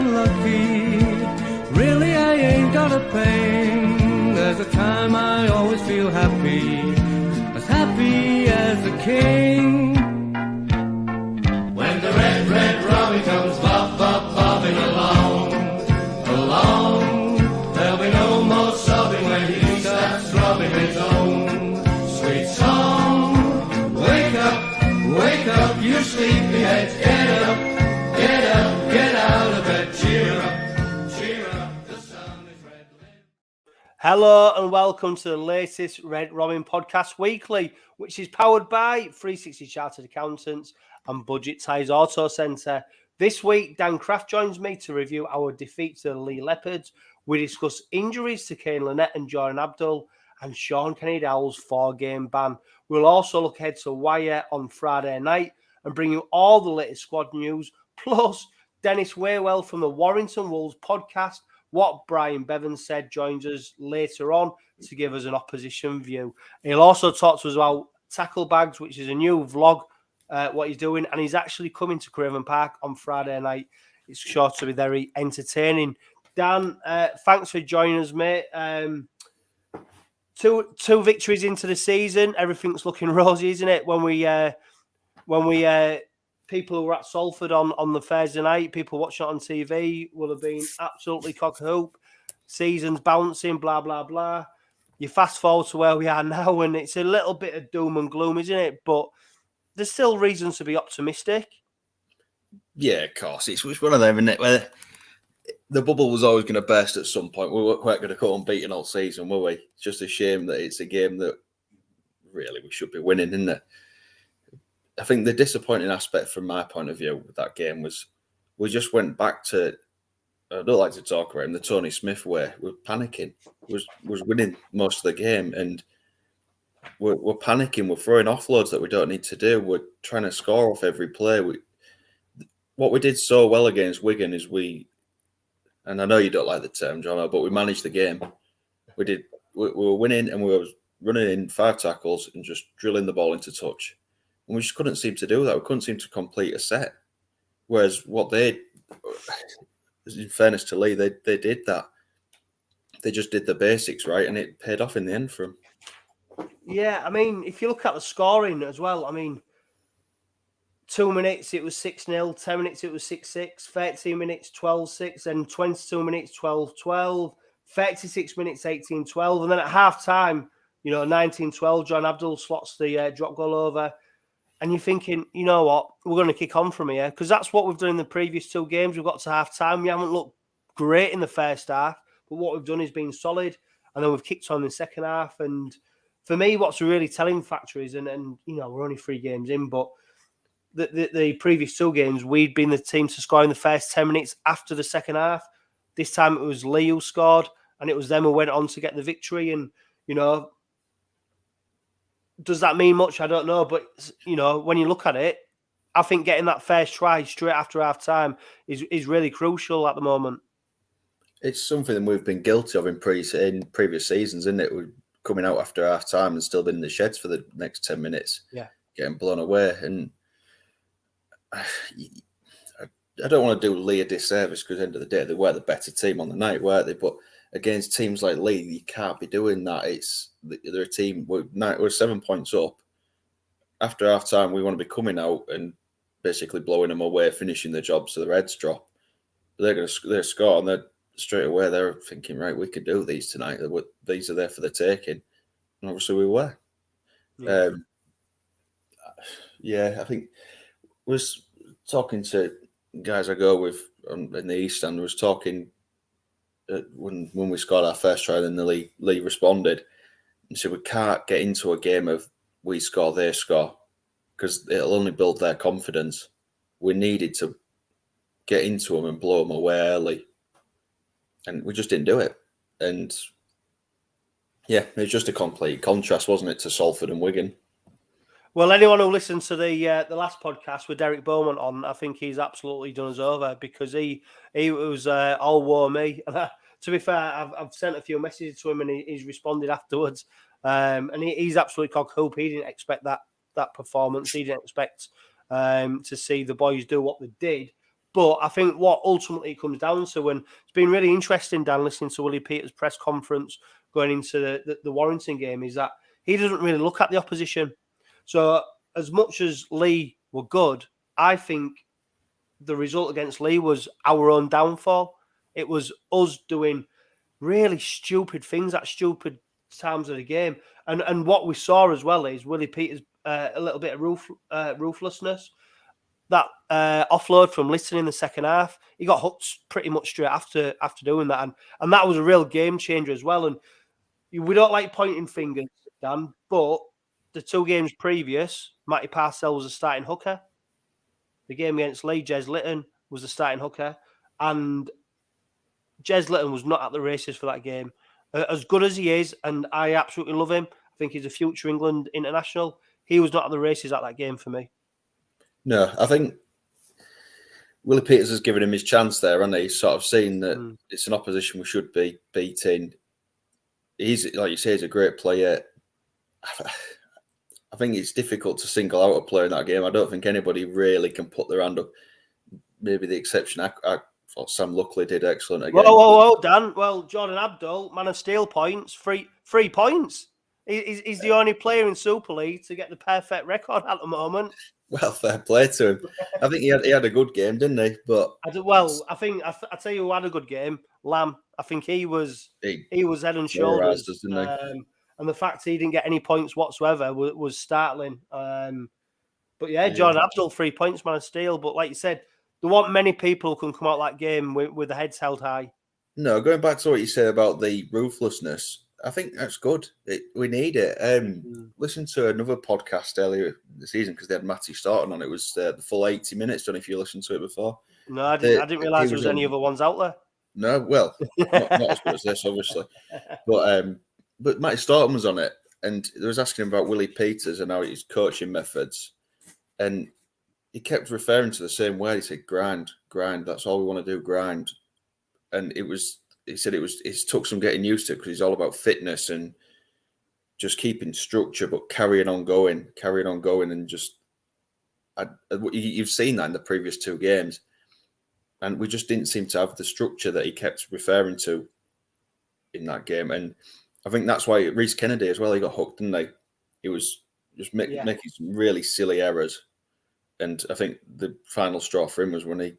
unlucky. Really, I ain't got a pain. There's a time I always feel happy as a king. When the red, red robin comes bob, bob, bobbing along, there'll be no more sobbing when he starts throbbing his own sweet song. Wake up, you sleepyheads, get up, get out of bed, cheer up, the sun is red. Hello and welcome to the latest Red Robin Podcast Weekly, which is powered by 360 Chartered Accountants and Budget Tyres Autocentre. This week, Dan Craft joins me to review our defeat to the Leigh Leopards. We discuss injuries to Abdull and Linnett and Jordan Abdull and Shaun Kenny-Dowalls' 4-game ban. We'll also look ahead to Wire on Friday night and bring you all the latest squad news, plus Dennis Waymell from the Warrington Wolves podcast, What Brian Bevan Said, joins us later on to give us an opposition view. He'll also talk to us about Tackle Bags, which is a new vlog, what he's doing, and he's actually coming to Craven Park on Friday night. It's sure to be very entertaining. Dan, thanks for joining us, mate. Two victories into the season, everything's looking rosy, isn't it? When we people who were at Salford on the Thursday night, people watching it on TV will have been absolutely cock-a-hoop. Season's bouncing, blah blah blah. You fast forward to where we are now, and it's a little bit of doom and gloom, isn't it? But there's still reasons to be optimistic. Yeah, of course. It's one of them, isn't it? Where the bubble was always going to burst at some point. We weren't going to go unbeaten all season, were we? It's just a shame that it's a game that really we should be winning, isn't it? I think the disappointing aspect from my point of view with that game was we just went back to, I don't like to talk about him, the Tony Smith way. We're panicking. Was winning most of the game, and we're panicking. We're throwing offloads that we don't need to do. We're trying to score off every play. What we did so well against Wigan is and I know you don't like the term, John, but we managed the game. We were winning, and we were running in 5 tackles and just drilling the ball into touch. And we just couldn't seem to do that. We couldn't seem to complete a set. Whereas what they, in fairness to Leigh, they did that. They just did the basics right, and it paid off in the end for them. Yeah, I mean, if you look at the scoring as well, I mean, 2 minutes, it was 6-0. 10 minutes, it was 6-6. 13 minutes, 12-6. And 22 minutes, 12-12. 36 minutes, 18-12. And then at half-time, 19-12, John Abdull slots the drop goal over. And you're thinking, you know what, we're going to kick on from here. Because that's what we've done in the previous 2 games. We've got to half-time. We haven't looked great in the first half. But what we've done is been solid. And then we've kicked on in the second half. And for me, what's a really telling factor is, and we're only 3 games in, but the previous 2 games, we'd been the team to score in the first 10 minutes after the second half. This time it was Leigh who scored, and it was them who went on to get the victory. And, does that mean much? I don't know. But, when you look at it, I think getting that first try straight after half-time is really crucial at the moment. It's something we've been guilty of in previous seasons, isn't it? We're coming out after half-time and still been in the sheds for the next 10 minutes. Yeah. Getting blown away. And I don't want to do Leigh a disservice because at the end of the day, they were the better team on the night, weren't they? But against teams like Leigh, you can't be doing that. They're a team, we're 7 points up. After half time, we want to be coming out and basically blowing them away, finishing the job so the Reds drop. They're going to score, and straight away they're thinking, right, we could do these tonight. These are there for the taking. And obviously we were. Yeah, I think was talking to guys I go with in the East End, was talking when we scored our first try, then the Leigh responded and said we can't get into a game of we score, they score, because it'll only build their confidence. We needed to get into them and blow them away early, and we just didn't do it. And yeah, it was just a complete contrast, wasn't it, to Salford and Wigan? Well, anyone who listened to the last podcast with Derek Bowman on, I think he's absolutely done us over, because he was all war me. To be fair, I've sent a few messages to him and he's responded afterwards. And he's absolutely cock-hoop. He didn't expect that performance. He didn't expect to see the boys do what they did. But I think what ultimately it comes down to, and it's been really interesting, Dan, listening to Willie Peters' press conference going into the Warrington game, is that he doesn't really look at the opposition. So as much as Leigh were good, I think the result against Leigh was our own downfall. It was us doing really stupid things at stupid times of the game. And what we saw as well is Willie Peters' a little bit of ruthlessness. That offload from Litton in the second half, he got hooked pretty much straight after doing that. And that was a real game changer as well. And we don't like pointing fingers, Dan, but the 2 games previous, Matty Parcell was a starting hooker. The game against Leigh, Jez Litton was the starting hooker. And Jez Litton was not at the races for that game. As good as he is, and I absolutely love him, I think he's a future England international, he was not at the races at that game for me. No, I think Willie Peters has given him his chance there, hasn't he? He's sort of seen that it's an opposition we should be beating. He's, like you say, he's a great player. I think it's difficult to single out a player in that game. I don't think anybody really can put their hand up. Maybe the exception, I thought Sam Luckley did excellent again. Whoa, Dan. Well, Jordan Abdull, man of steel points, 3 points. He's the only player in Super League to get the perfect record at the moment. Well, fair play to him. I think he had a good game, didn't he? But I tell you who had a good game, Lamb. I think he was head and shoulders. And the fact he didn't get any points whatsoever was startling. But yeah, Jordan Abdull, 3 points, man of steel. But like you said, there weren't many people who can come out that game with their heads held high. No, going back to what you said about the ruthlessness, I think that's good. We need it. Listen to another podcast earlier this season because they had Matty starting on. It was the full 80 minutes. Don't know if you listened to it before. No, I didn't realise there was any other ones out there. No, well, not as good as this, obviously. But Matty Staunton was on it, and they was asking him about Willie Peters and how his coaching methods, and he kept referring to the same word. He said, "Grind. That's all we want to do. Grind." And he said it took some getting used to because he's all about fitness and just keeping structure, but carrying on going, and just you've seen that in the previous 2 games, and we just didn't seem to have the structure that he kept referring to in that game. And I think that's why Reece Kennedy as well, he got hooked, didn't he? He was just making some really silly errors, and I think the final straw for him was when he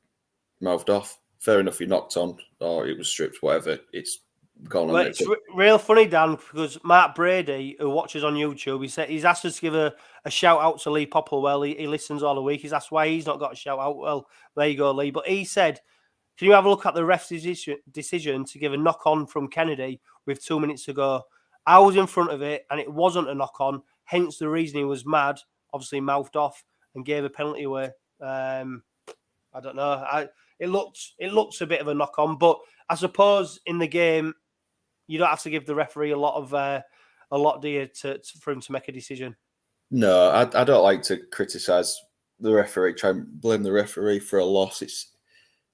mouthed off. Fair enough, he knocked on, or it was stripped, whatever. It's gone on. It's real funny, Dan, because Mark Brady, who watches on YouTube, he said he's asked us to give a shout out to Leigh Popplewell. He listens all the week. He's asked why he's not got a shout out. Well, there you go, Leigh. But he said, can you have a look at the ref's decision to give a knock on from Kennedy with 2 minutes to go? I was in front of it, and it wasn't a knock on. Hence the reason he was mad. Obviously, mouthed off and gave a penalty away. I don't know. It looks a bit of a knock on, but I suppose in the game you don't have to give the referee a lot, do you, for him to make a decision? No, I don't like to criticise the referee. Try and blame the referee for a loss.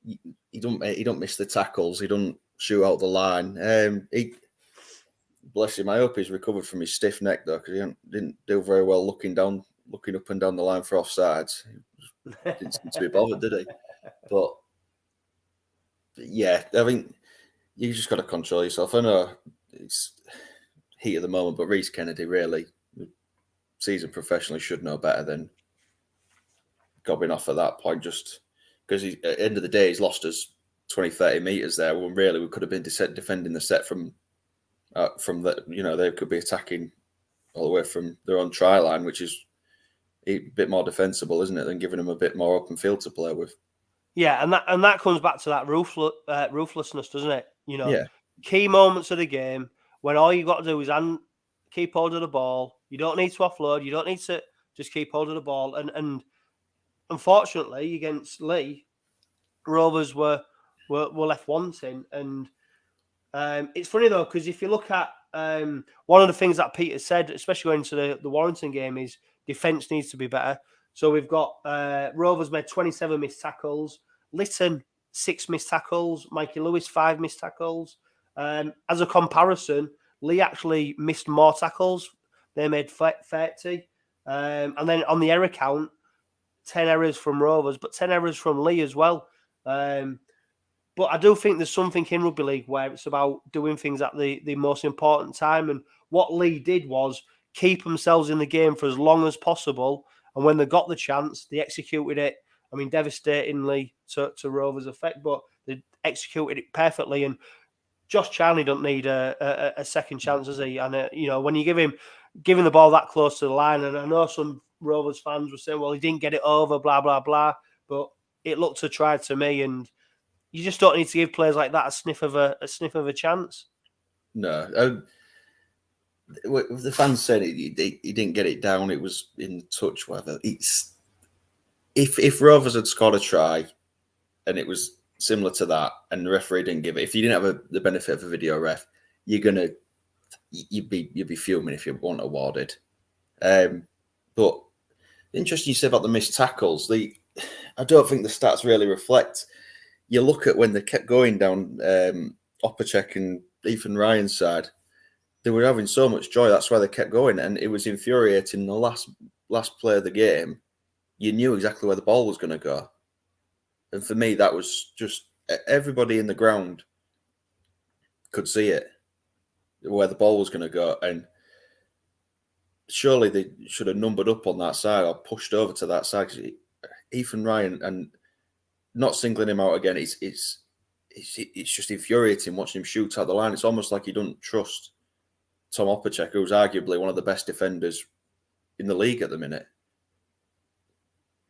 He don't miss the tackles. He don't shoot out the line. Bless him. I hope he's recovered from his stiff neck though, because he didn't do very well looking up and down the line for offsides. He didn't seem to be bothered, did he? But yeah, I think you just got to control yourself. I know it's heat of the moment, but Reece Kennedy really, seasoned professionally, should know better than gobbing off at that point, just because at the end of the day, he's lost us 20, 30 metres there, when really we could have been defending the set from that, they could be attacking all the way from their own try line, which is a bit more defensible, isn't it, than giving them a bit more open field to play with. Yeah, and that comes back to that ruthlessness, doesn't it? Yeah. Key moments of the game when all you got to do is keep hold of the ball. You don't need to offload. You don't need to just keep hold of the ball. And unfortunately, against Leigh, Rovers were left wanting. And it's funny though, because if you look at one of the things that Peter said, especially going into the Warrington game, is defence needs to be better. So we've got Rovers made 27 missed tackles, Litton 6 missed tackles, Mikey Lewis 5 missed tackles. As a comparison, Leigh actually missed more tackles. They made 30. And then on the error count, 10 errors from Rovers, but 10 errors from Leigh as well. But I do think there's something in rugby league where it's about doing things at the most important time. And what Leigh did was keep themselves in the game for as long as possible. And when they got the chance, they executed it. I mean, devastatingly to Rovers' effect, but they executed it perfectly. And Josh Charnley don't need a second chance, does he? And when you giving the ball that close to the line, and I know some Rovers fans were saying, well, he didn't get it over, blah blah blah, but it looked a try to me, and you just don't need to give players like that a sniff of a chance. No, the fans said he didn't get it down. It was in touch, whatever. If Rovers had scored a try, and it was similar to that, and the referee didn't give it. If you didn't have the benefit of a video ref, you'd be fuming if you weren't awarded. But interesting you said about the missed tackles. I don't think the stats really reflect. You look at when they kept going down Opacek and Ethan Ryan's side, they were having so much joy. That's why they kept going, and it was infuriating. The last play of the game, you knew exactly where the ball was going to go. And for me, that was just everybody in the ground could see it, where the ball was going to go. And surely they should have numbered up on that side or pushed over to that side. Ethan Ryan, and not singling him out again, it's just infuriating watching him shoot out the line. It's almost like you don't trust Tom Opacek, who's arguably one of the best defenders in the league at the minute.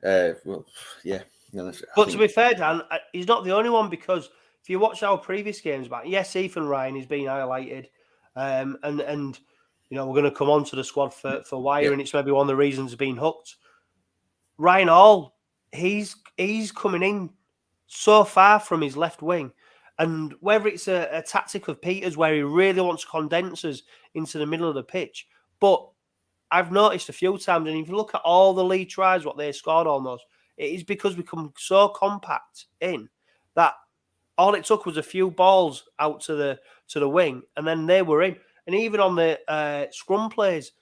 Well, yeah. But to be fair, Dan, he's not the only one, because if you watch our previous games back, yes, Ethan Ryan is being highlighted, and we're going to come on to the squad for Wire, and it's maybe one of the reasons being hooked. Ryan Hall, he's coming in so far from his left wing, and whether it's a tactic of Peters where he really wants condensers into the middle of the pitch, but I've noticed a few times, and if you look at all the Leigh tries, what they scored almost, it is because we come so compact in that all it took was a few balls out to the wing, and then they were in. And even on the scrum plays,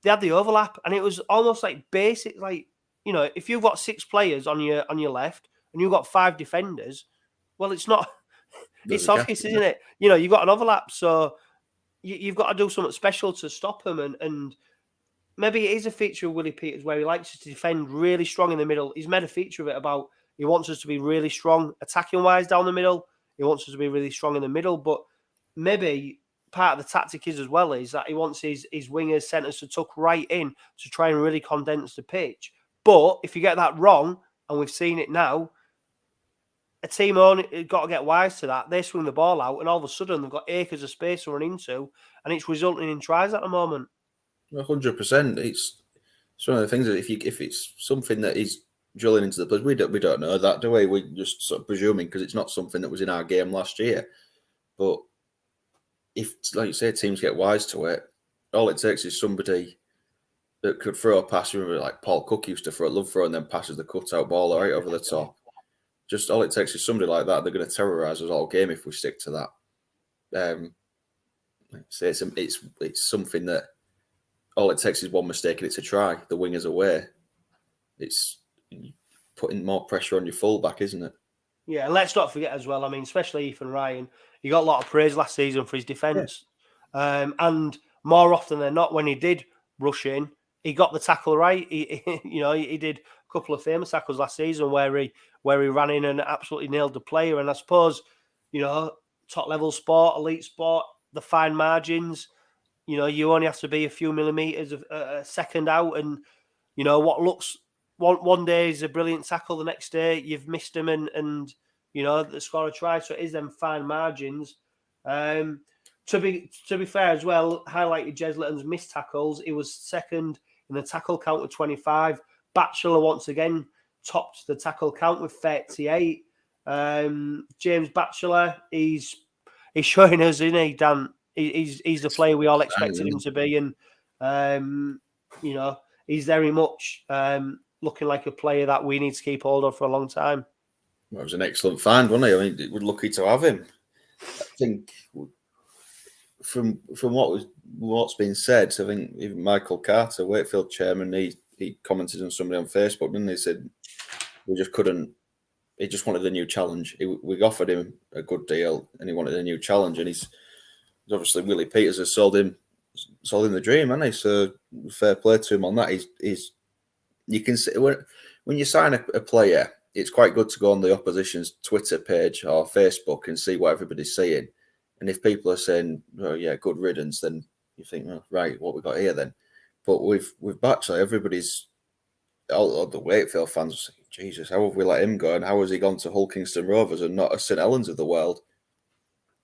they had the overlap, and it was almost like basic, like, if you've got 6 players on your left and you've got 5 defenders, well, it's not. It's obvious, isn't it? You've got an overlap, so you've got to do something special to stop them, and maybe it is a feature of Willie Peters where he likes to defend really strong in the middle. He's made a feature of it about he wants us to be really strong attacking-wise down the middle. He wants us to be really strong in the middle. But maybe part of the tactic is that he wants his wingers, centres to tuck right in to try and really condense the pitch. But if you get that wrong, and we've seen it now, a team only got to get wise to that. They swing the ball out, and all of a sudden they've got acres of space to run into, and it's resulting in tries at the moment. 100%. It's one of the things that if it's something that is drilling into the players, we don't know that, do we? We're just sort of presuming because it's not something that was in our game last year. But if, like you say, teams get wise to it, all it takes is somebody that could throw a pass. Remember, like Paul Cook used to love throwing them passes, the cutout ball right over the top. Just all it takes is somebody like that. They're going to terrorise us all game if we stick to that. It's something that all it takes is one mistake and it's a try. The winger's away. It's putting more pressure on your fullback, isn't it? Yeah, and let's not forget as well, I mean, especially Ethan Ryan, he got a lot of praise last season for his defence. Yeah. And more often than not, when he did rush in, he got the tackle right. He did a couple of famous tackles last season where he ran in and absolutely nailed the player. And I suppose, top level sport, elite sport, the fine margins, you only have to be a few millimetres of a second out, and what looks one day is a brilliant tackle, the next day you've missed him, and the scorer try. So it is them fine margins. To be fair as well, highlighted Jez Litton's missed tackles. He was second in the tackle count with 25. Batchelor once again topped the tackle count with 38. James Batchelor, he's showing us, isn't he, Dan? He's the player we all expected him to be, and he's very much looking like a player that we need to keep hold of for a long time. Well, it was an excellent find, wasn't he? I mean, we're lucky to have him. I think from what's been said, I think even Michael Carter, Wakefield chairman, he commented on somebody on Facebook, didn't he? He said we just couldn't he just wanted a new challenge. We offered him a good deal, and he wanted a new challenge. And he's obviously Willie Peters has sold him the dream, hasn't he? So fair play to him on that. He's you can see when you sign a player, it's quite good to go on the opposition's Twitter page or Facebook and see what everybody's saying. And if people are saying, "Oh yeah, good riddance," then you think, "Oh, right, what we got here then?" But with Batchelor, everybody's all the Wakefield fans are saying, "Jesus, how have we let him go? And how has he gone to Kingston Rovers and not a St Helens of the world?"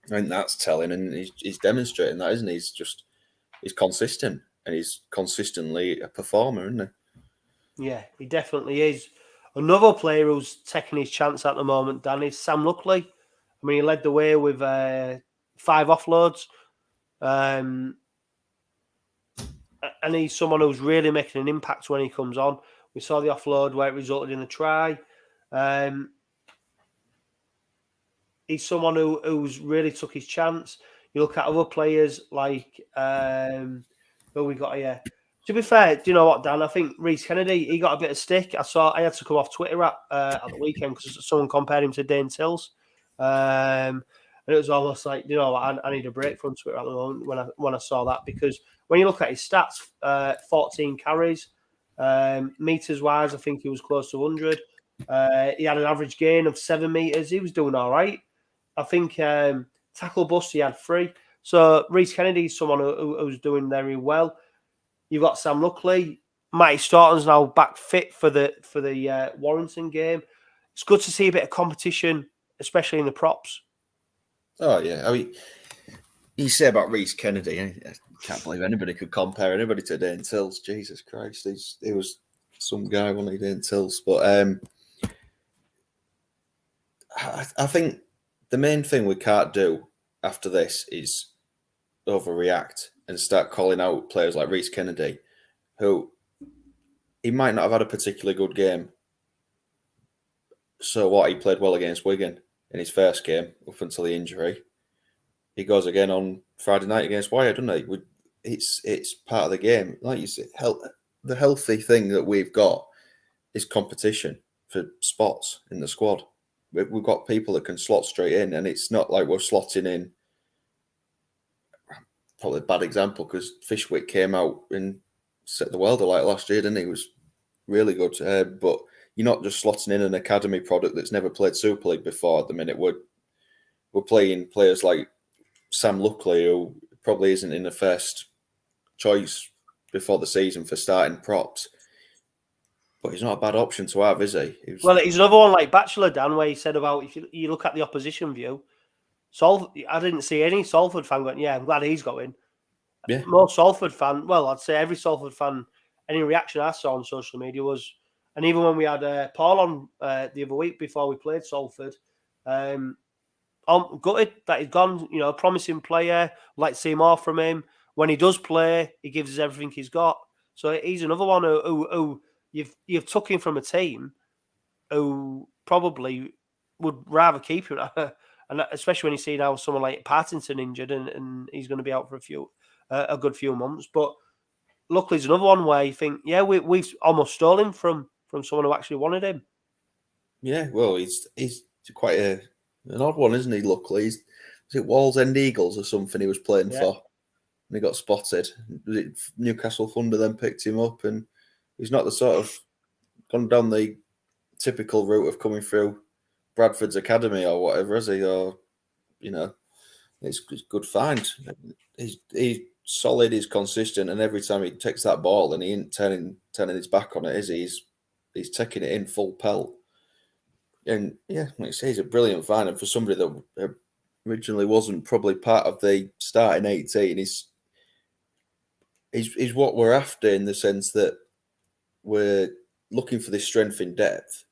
I think that's telling, and he's demonstrating that, isn't he? He's consistent, and he's consistently a performer, isn't he? Yeah, he definitely is. Another player who's taking his chance at the moment, Dan, is Sam Luckley. I mean, he led the way with 5 offloads. And he's someone who's really making an impact when he comes on. We saw the offload where it resulted in the try. He's someone who's really took his chance. You look at other players like who we got here. To be fair, do you know what, Dan? I think Reece Kennedy, he got a bit of stick. I had to come off Twitter at the weekend because someone compared him to Dane Tills. And it was almost like, you know, I need a break from Twitter at the moment when I saw that, because when you look at his stats, 14 carries, meters wise, I think he was close to 100. He had an average gain of 7 meters. He was doing all right. I think tackle bust, he had 3. So Reece Kennedy is someone who's doing very well. You've got Sam Luckley. Matty Staunton's now back fit for the Warrington game. It's good to see a bit of competition, especially in the props. Oh yeah, I mean, you say about Reece Kennedy, I can't believe anybody could compare anybody to Dane Tills. Jesus Christ, he was some guy, wasn't he, Dane Tills? But I think the main thing we can't do after this is overreact and start calling out players like Reece Kennedy, who he might not have had a particularly good game. So what? He played well against Wigan in his first game up until the injury. He goes again on Friday night against Wire, doesn't he? It's part of the game. Like you said, the healthy thing that we've got is competition for spots in the squad. We've got people that can slot straight in, and it's not like we're slotting in. Probably a bad example because Fishwick came out and set the world alight last year, didn't he? He was really good. But you're not just slotting in an academy product that's never played Super League before. At the minute, we're playing players like Sam Luckley, who probably isn't in the first choice before the season for starting props. But he's not a bad option to have, is he? Well, he's another one like Batchelor, Dan, where he said about if you look at the opposition view, I didn't see any Salford fan going, yeah, I'm glad he's going. Yeah. Most Salford fan, well, I'd say every Salford fan, any reaction I saw on social media was, and even when we had Paul on the other week before we played Salford, I'm gutted that he's gone, you know, promising player, like to see more from him. When he does play, he gives us everything he's got. So he's another one who you've took him from a team who probably would rather keep him. And especially when you see now someone like Partington injured and he's going to be out for a good few months. But luckily, there's another one where you think, yeah, we've almost stolen from someone who actually wanted him. Yeah, well, he's quite an odd one, isn't he? Luckily, is it Wallsend Eagles or something he was playing for? And he got spotted. Was it Newcastle Thunder then picked him up, and he's not the sort of gone down the typical route of coming through Bradford's academy or whatever, is he? Or, you know, it's good find. He's solid, he's consistent, and every time he takes that ball and he ain't turning his back on it, is he? He's taking it in full pelt. And yeah, like I say, he's a brilliant find. And for somebody that originally wasn't probably part of the starting 18, he's what we're after, in the sense that we're looking for this strength in depth.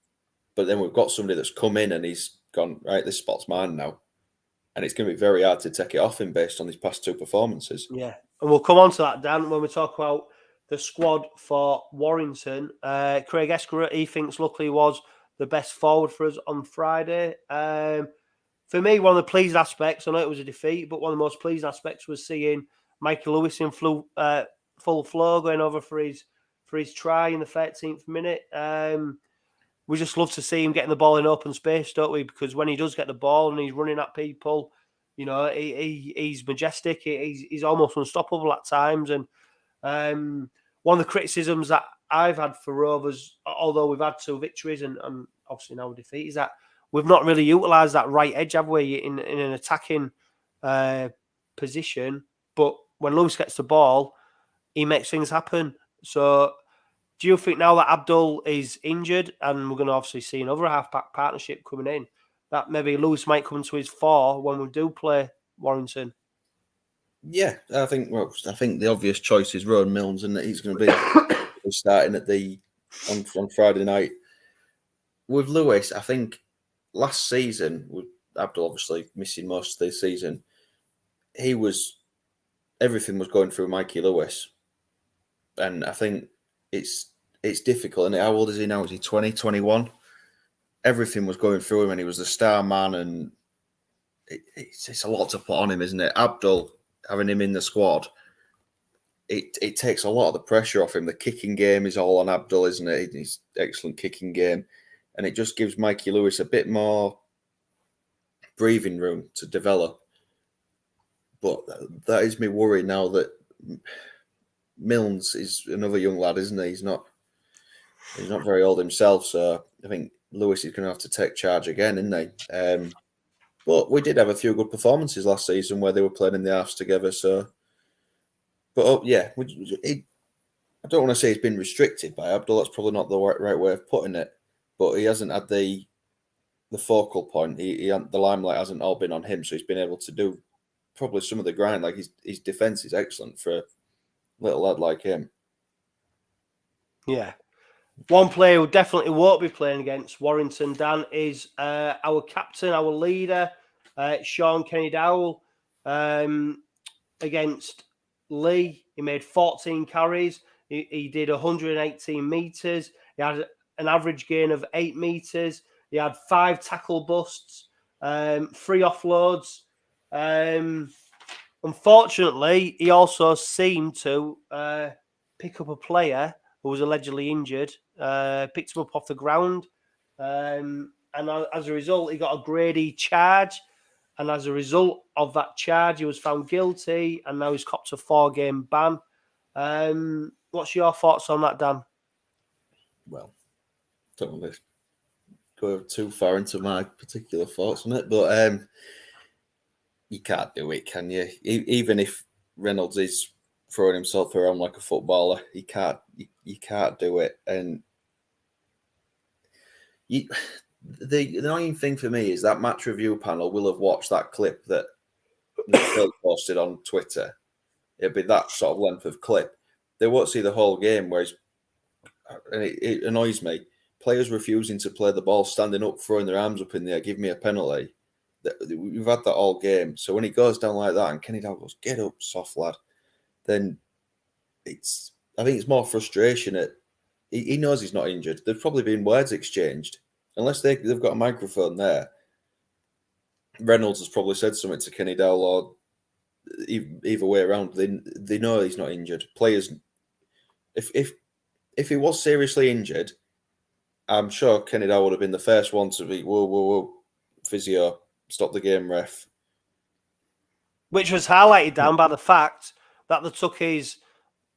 But then we've got somebody that's come in and he's gone, right, this spot's mine now. And it's going to be very hard to take it off him based on his past 2 performances. Yeah. And we'll come on to that, Dan, when we talk about the squad for Warrington. Craig Eskerett, he thinks Luckley was the best forward for us on Friday. For me, one of the pleased aspects, I know it was a defeat, but one of the most pleased aspects was seeing Michael Lewis in full flow going over for his try in the 13th minute. we just love to see him getting the ball in open space, don't we? Because when he does get the ball and he's running at people, you know, he's majestic. He's almost unstoppable at times. And one of the criticisms that I've had for Rovers, although we've had 2 victories and obviously now a defeat, is that we've not really utilised that right edge, have we, in an attacking position. But when Lewis gets the ball, he makes things happen. So do you think now that Abdull is injured and we're going to obviously see another half-back partnership coming in, that maybe Lewis might come to his fore when we do play Warrington? Yeah, I think the obvious choice is Rowan Milnes, and that he's going to be starting on Friday night. With Lewis, I think last season, with Abdull obviously missing most of the season, everything was going through Mikey Lewis. And I think it's difficult. And how old is he now? Is he 20, 21? Everything was going through him, and he was the star man. And it's a lot to put on him, isn't it? Abdull, having him in the squad, it takes a lot of the pressure off him. The kicking game is all on Abdull, isn't it? His excellent kicking game. And it just gives Mikey Lewis a bit more breathing room to develop. But that is me worry now that Milnes is another young lad, isn't he? He's not very old himself, so I think Lewis is going to have to take charge again, isn't he? But we did have a few good performances last season where they were playing in the halves together. So, but I don't want to say he's been restricted by Abdull. That's probably not the right way of putting it. But he hasn't had the focal point. The limelight hasn't all been on him, so he's been able to do probably some of the grind. Like his defense is excellent for a little lad like him. Yeah. One player who definitely won't be playing against Warrington, Dan, is our captain, our leader, Shaun Kenny-Dowalls, against Leigh. He made 14 carries. He did 118 metres. He had an average gain of 8 metres. He had 5 tackle busts, 3 offloads. Unfortunately, he also seemed to pick up a player who was allegedly injured, picked him up off the ground. And as a result, he got a Grade E charge. And as a result of that charge, he was found guilty. And now he's copped a 4-game ban. What's your thoughts on that, Dan? Well, don't want to go too far into my particular thoughts on it, but you can't do it, can you? Even if Reynolds is throwing himself around like a footballer, you can't do it. And the annoying thing for me is that match review panel will have watched that clip that Phil posted on Twitter. It'll be that sort of length of clip. They won't see the whole game, and it annoys me. Players refusing to play the ball, standing up, throwing their arms up in the air, give me a penalty. We've had that all game. So when he goes down like that and Kenny-Dowalls goes, get up, soft lad, then I think it's more frustration at he knows he's not injured. There's probably been words exchanged. Unless they've got a microphone there. Reynolds has probably said something to Kenny-Dowalls, or either way around. They know he's not injured. Players, if he was seriously injured, I'm sure Kenny-Dowalls would have been the first one to be, whoa, physio, stop the game, ref. Which was highlighted down by the fact that they took his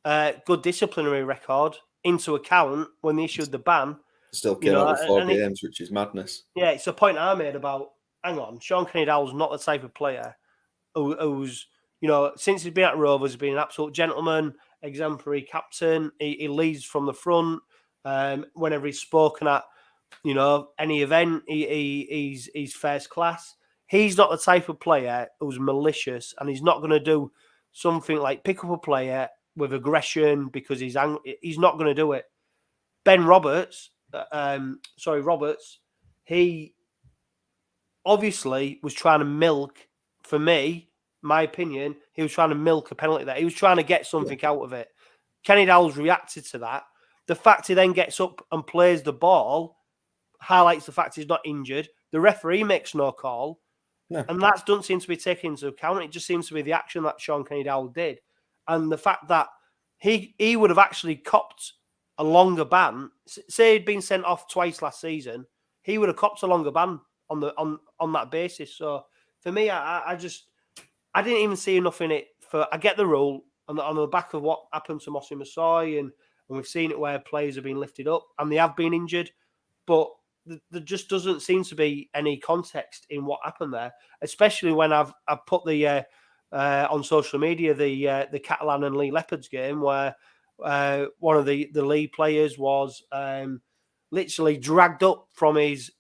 good disciplinary record into account when they issued the ban. Still came out with 4 games, which is madness. Yeah, it's a point I made about, hang on, Shaun Kenny-Dowalls is not the type of player who's, since he's been at Rovers, he's been an absolute gentleman, exemplary captain. He leads from the front. Whenever he's spoken at, any event, he's first class. He's not the type of player who's malicious, and he's not going to do something like pick up a player with aggression because he's angry. He's not going to do it. Roberts, he obviously was trying to milk, for me, my opinion, he was trying to milk a penalty there. He was trying to get something out of it. Kenny-Dowalls reacted to that. The fact he then gets up and plays the ball highlights the fact he's not injured. The referee makes no call. No. And that doesn't seem to be taken into account. It just seems to be the action that Shaun Kenny-Dowalls did. And the fact that he would have actually copped a longer ban. Say he'd been sent off twice last season, he would have copped a longer ban on that basis. So for me, I didn't even see enough in it. I get the rule on the back of what happened to Mossy Masoi, and we've seen it where players have been lifted up and they have been injured, but there just doesn't seem to be any context in what happened there, especially when I've put the on social media the Catalan and Leigh Leopards game where one of the Leigh players was literally dragged up from his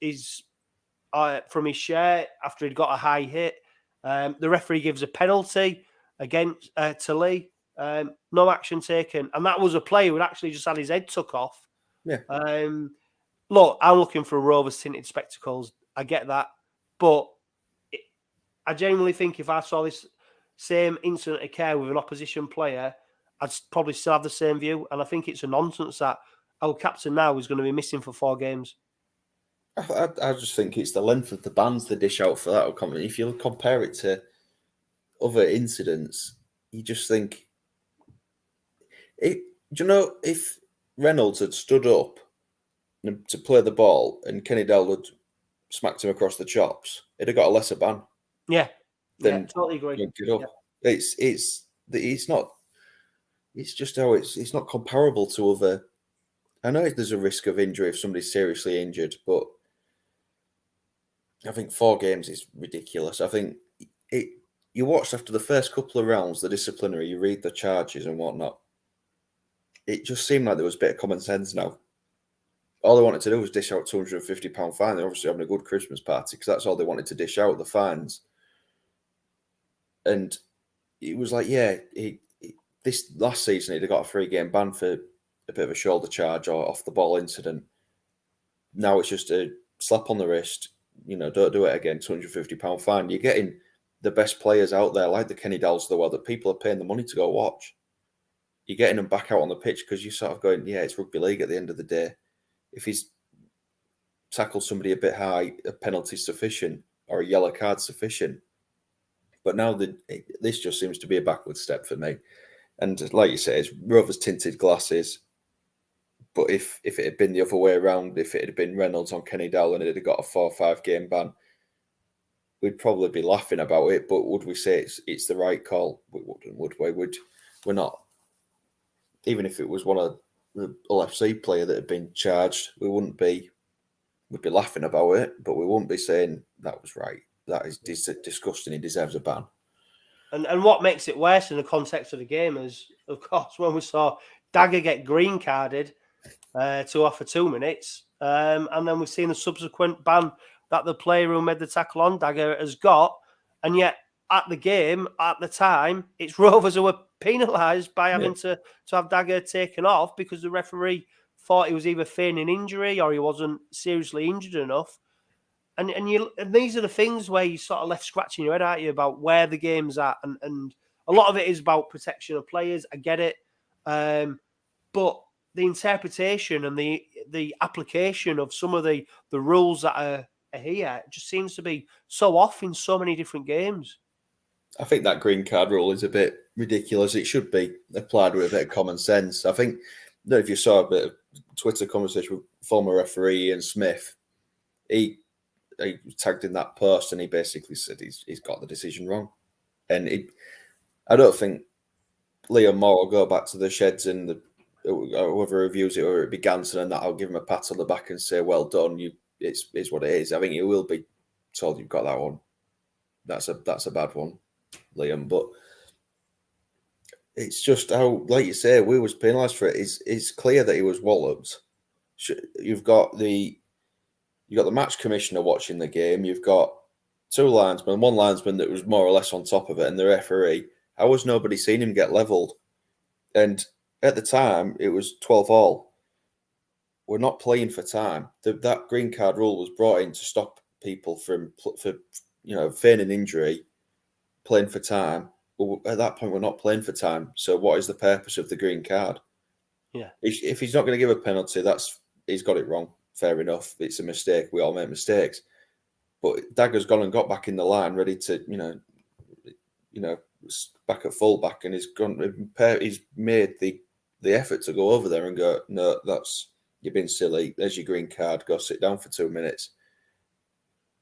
shirt after he'd got a high hit. The referee gives a penalty against to Leigh. No action taken, and that was a player who had actually just had his head took off. Yeah. Look, I'm looking for Rovers tinted spectacles. I get that, but I genuinely think if I saw this same incident occur with an opposition player, I'd probably still have the same view. And I think it's a nonsense that our captain now is going to be missing for 4 games. I just think it's the length of the bans they dish out for that. If you compare it to other incidents, you just think, if Reynolds had stood up to play the ball and Kenny-Dowalls had smacked him across the chops, it'd have got a lesser ban. Yeah, totally agree. Yeah. It's not. It's just how it's not comparable to other. I know there's a risk of injury if somebody's seriously injured, but I think 4 games is ridiculous. I think you watched after the first couple of rounds, the disciplinary, you read the charges and whatnot. It just seemed like there was a bit of common sense now. All they wanted to do was dish out £250 fine. They're obviously having a good Christmas party because that's all they wanted to dish out, the fines. And it was like, this last season he'd have got a 3-game ban for a bit of a shoulder charge or off the ball incident. Now it's just a slap on the wrist, don't do it again, £250 fine. You're getting the best players out there, like the Kenny-Dowalls of the world, that people are paying the money to go watch. You're getting them back out on the pitch because you're sort of going, it's rugby league at the end of the day. If he's tackled somebody a bit high, a penalty sufficient or a yellow card sufficient. But now this just seems to be a backward step for me. And like you say, it's Rovers tinted glasses. But if it had been the other way around, if it had been Reynolds on Kenny-Dowalls and it had got a 4 or 5 game ban, we'd probably be laughing about it. But would we say it's the right call? We wouldn't, would we? We're not. Even if it was one of the LFC player that had been charged, we'd be laughing about it, but we wouldn't be saying that was right. That is disgusting. He deserves a ban. And what makes it worse in the context of the game is, of course, when we saw Dagger get green carded to offer 2 minutes, and then we've seen the subsequent ban that the player who made the tackle on Dagger has got, and yet at the game, at the time, it's Rovers who were penalised by having to have Dagger taken off because the referee thought he was either feigning injury or he wasn't seriously injured enough. And these are the things where you sort of left scratching your head, aren't you, about where the game's at. And a lot of it is about protection of players. I get it. But the interpretation and the application of some of the rules that are here just seems to be so off in so many different games. I think that green card rule is a bit ridiculous. It should be applied with a bit of common sense. I think, I don't know if you saw a bit of Twitter conversation with former referee Ian Smith. He tagged in that post and he basically said he's got the decision wrong. And I don't think Liam Moore will go back to the sheds and whoever reviews it, or it be Ganson and that, I'll give him a pat on the back and say, well done, it's what it is. I think he will be told you've got that one. That's a bad one, Liam. But it's just how, like you say, we was penalised for it. It's clear that he was walloped. You've got the match commissioner watching the game. You've got 2 linesmen, 1 linesman that was more or less on top of it, and the referee. How was nobody seen him get levelled? And at the time, it was 12-all. We're not playing for time. That green card rule was brought in to stop people for feigning injury, playing for time. Well, at that point, we're not playing for time. So what is the purpose of the green card? Yeah. If he's not going to give a penalty, he's got it wrong. Fair enough. It's a mistake. We all make mistakes. But Dagger's gone and got back in the line, ready to, back at fullback, and he's made the the effort to go over there and go, no, you've been silly. There's your green card. Go sit down for 2 minutes.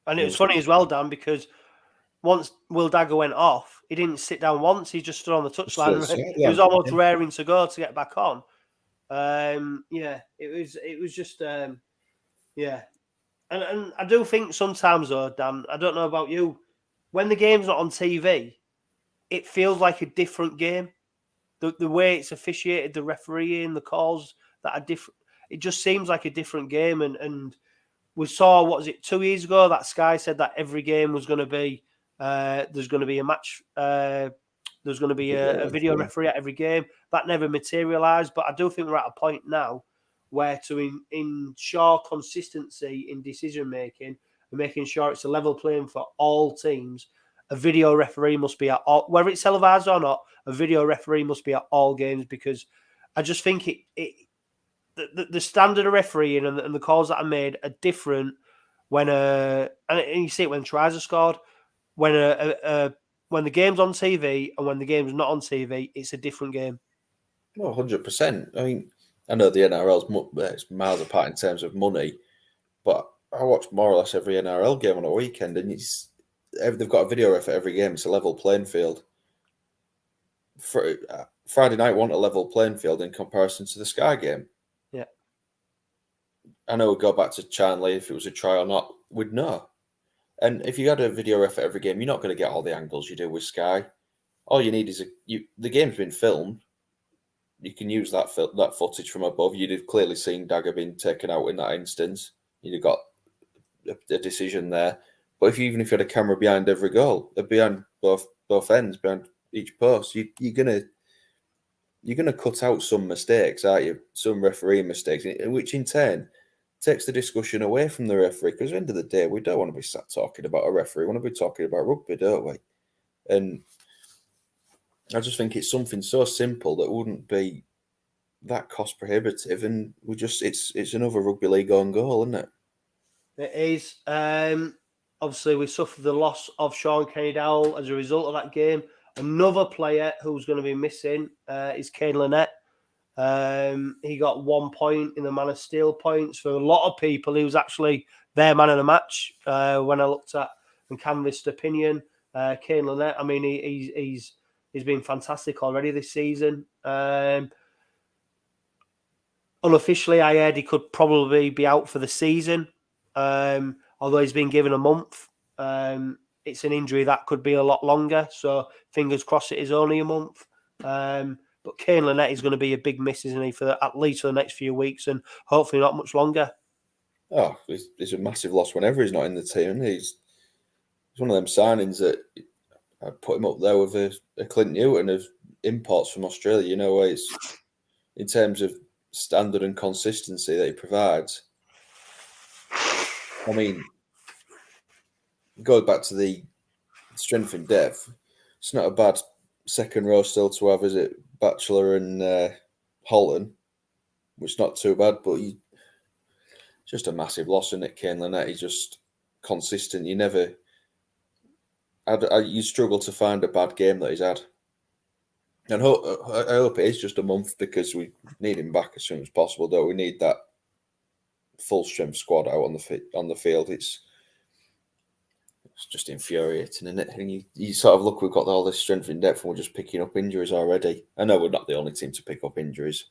And it was funny as well, Dan, because once 𝓡𝓸𝓷𝓼 went off, he didn't sit down once. He just stood on the touchline. He was almost raring to go to get back on. It was just, And I do think sometimes, though, Dan, I don't know about you, when the game's not on TV, it feels like a different game. The way it's officiated, the refereeing, the calls that are different, it just seems like a different game. And we saw, 2 years ago, that Sky said that every game was going to be, there's going to be a match, there's going to be a video referee at every game. That never materialised, but I do think we're at a point now where to ensure consistency in decision-making and making sure it's a level playing for all teams, a video referee must be at all, whether it's televised or not, a video referee must be at all games, because I just think the standard of refereeing and the calls that are made are different when and you see it when tries are scored, when the game's on TV and when the game's not on TV, it's a different game. Well, 100%. I mean, I know the NRL's miles apart in terms of money, but I watch more or less every NRL game on a weekend, and they've got a video ref at every game. It's a level playing field. Friday night want a level playing field in comparison to the Sky game. Yeah. I know we'd go back to Charnley if it was a try or not, we'd know. And if you had a video ref at every game, you're not going to get all the angles you do with Sky. All you need is the game's been filmed. You can use that footage from above. You'd have clearly seen Dagger being taken out in that instance. You'd have got a decision there. But even if you had a camera behind every goal, behind both ends, behind each post, you're gonna cut out some mistakes, aren't you? Some referee mistakes, which in turn takes the discussion away from the referee. Because at the end of the day, we don't want to be sat talking about a referee. We want to be talking about rugby, don't we? And I just think it's something so simple that wouldn't be that cost prohibitive, and it's another rugby league on goal, isn't it? It is. Obviously, we suffered the loss of Shaun Kenny-Dowalls as a result of that game. Another player who's going to be missing is Abdull and Linnett. He got 1 point in the Man of Steel points. For a lot of people, he was actually their man of the match when I looked at and canvassed opinion. Abdull and Linnett, I mean, he's been fantastic already this season. Unofficially, I heard he could probably be out for the season. Although he's been given a month. It's an injury that could be a lot longer. So fingers crossed it is only a month. But Abdull and Linnett is going to be a big miss, isn't he, at least for the next few weeks and hopefully not much longer. Oh, it's a massive loss whenever he's not in the team. He's one of them signings that I'd put him up there with a Clint Newton of imports from Australia. You know, it's in terms of standard and consistency that he provides. I mean, going back to the strength and depth, it's not a bad second row still to have, is it? Batchelor and Holton, which is not too bad, but just a massive loss, isn't it? Abdull and Linnett, he's just consistent. You struggle to find a bad game that he's had. And I hope it is just a month, because we need him back as soon as possible, don't we? Need that full strength squad out on the field. It's just infuriating, isn't it? And you sort of look, we've got all this strength in depth and we're just picking up injuries already. I know we're not the only team to pick up injuries,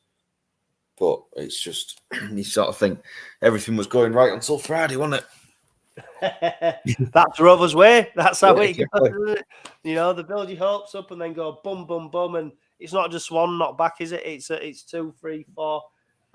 but it's just, you sort of think everything was going right until Friday, wasn't it? That's Rovers' way. That's how it exactly. goes. You know, they build your hopes up and then go bum, bum, bum. And it's not just one knock back, is it? It's 2, 3, 4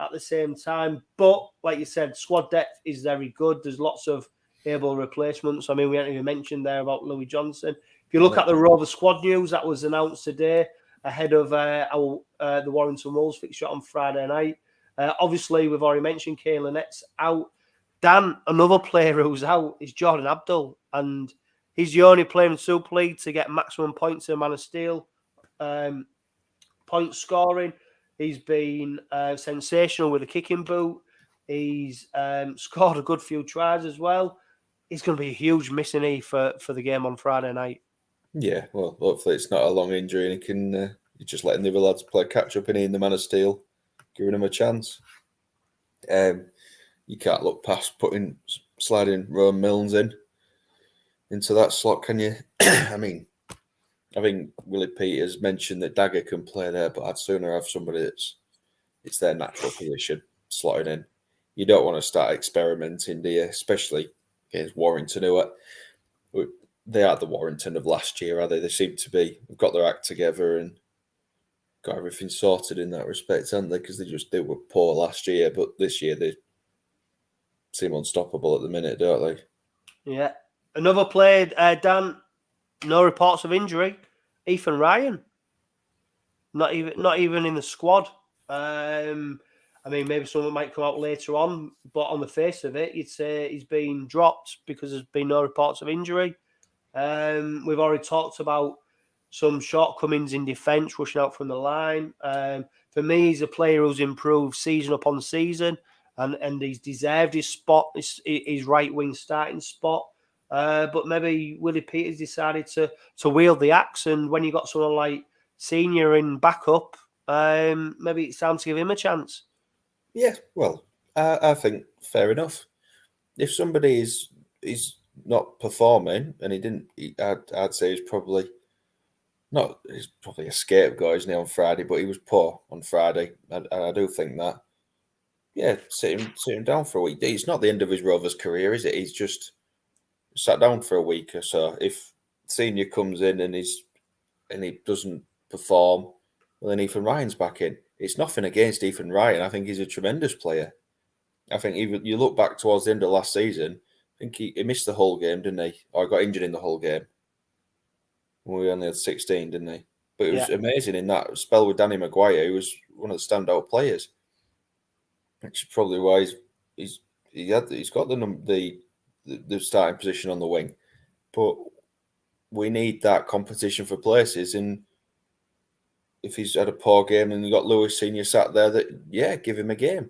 at the same time. But like you said, squad depth is very good. There's lots of able replacements. I mean, we haven't even mentioned there about Louis Johnson. If you look at the Rovers squad news that was announced today ahead of the Warrington Wolves fixture on Friday night, obviously we've already mentioned Abdull and Linnett's out. Dan, another player who's out is Jordan Abdull, and he's the only player in Super League to get maximum points in Man of Steel. Point scoring, he's been sensational with a kicking boot. He's scored a good few tries as well. He's going to be a huge miss, isn't he, for the game on Friday night. Yeah, well, hopefully it's not a long injury and he can You're just letting the other lads play catch up in the Man of Steel, giving them a chance. You can't look past sliding Rowan Milnes into that slot, can you? I mean, I think Willie Peters mentioned that Dagger can play there, but I'd sooner have somebody it's their natural position slotting in. You don't want to start experimenting, do you? Especially against Warrington, who they are the Warrington of last year, are they? They seem to be. They've got their act together and got everything sorted in that respect, haven't they? Because they were poor last year, but this year they seem unstoppable at the minute, don't they? Yeah. Another player, Dan, no reports of injury. Ethan Ryan. Not even in the squad. I mean, maybe someone might come out later on, but on the face of it, you'd say he's been dropped because there's been no reports of injury. We've already talked about some shortcomings in defence, rushing out from the line. For me, he's a player who's improved season upon season, and he's deserved his spot, his right wing starting spot. But maybe Willie Peters decided to wield the axe, and when you got someone like Senior in backup, maybe it's time to give him a chance. Yeah, well, I think fair enough. If somebody is not performing, and I'd say he's probably a scapegoat, isn't he, on Friday, but he was poor on Friday. I do think that. Yeah, sit him down for a week. It's not the end of his Rovers career, is it? He's just sat down for a week or so. If Senior comes in and he doesn't perform, well, then Ethan Ryan's back in. It's nothing against Ethan Ryan. I think he's a tremendous player. I think even you look back towards the end of last season, I think he missed the whole game, didn't he? Or got injured in the whole game. We only had 16, didn't he? But it was amazing in that spell with Danny Maguire, who was one of the standout players. Which is probably why he's got the starting position on the wing. But we need that competition for places, and if he's had a poor game and you got Lewis Senior sat there, give him a game.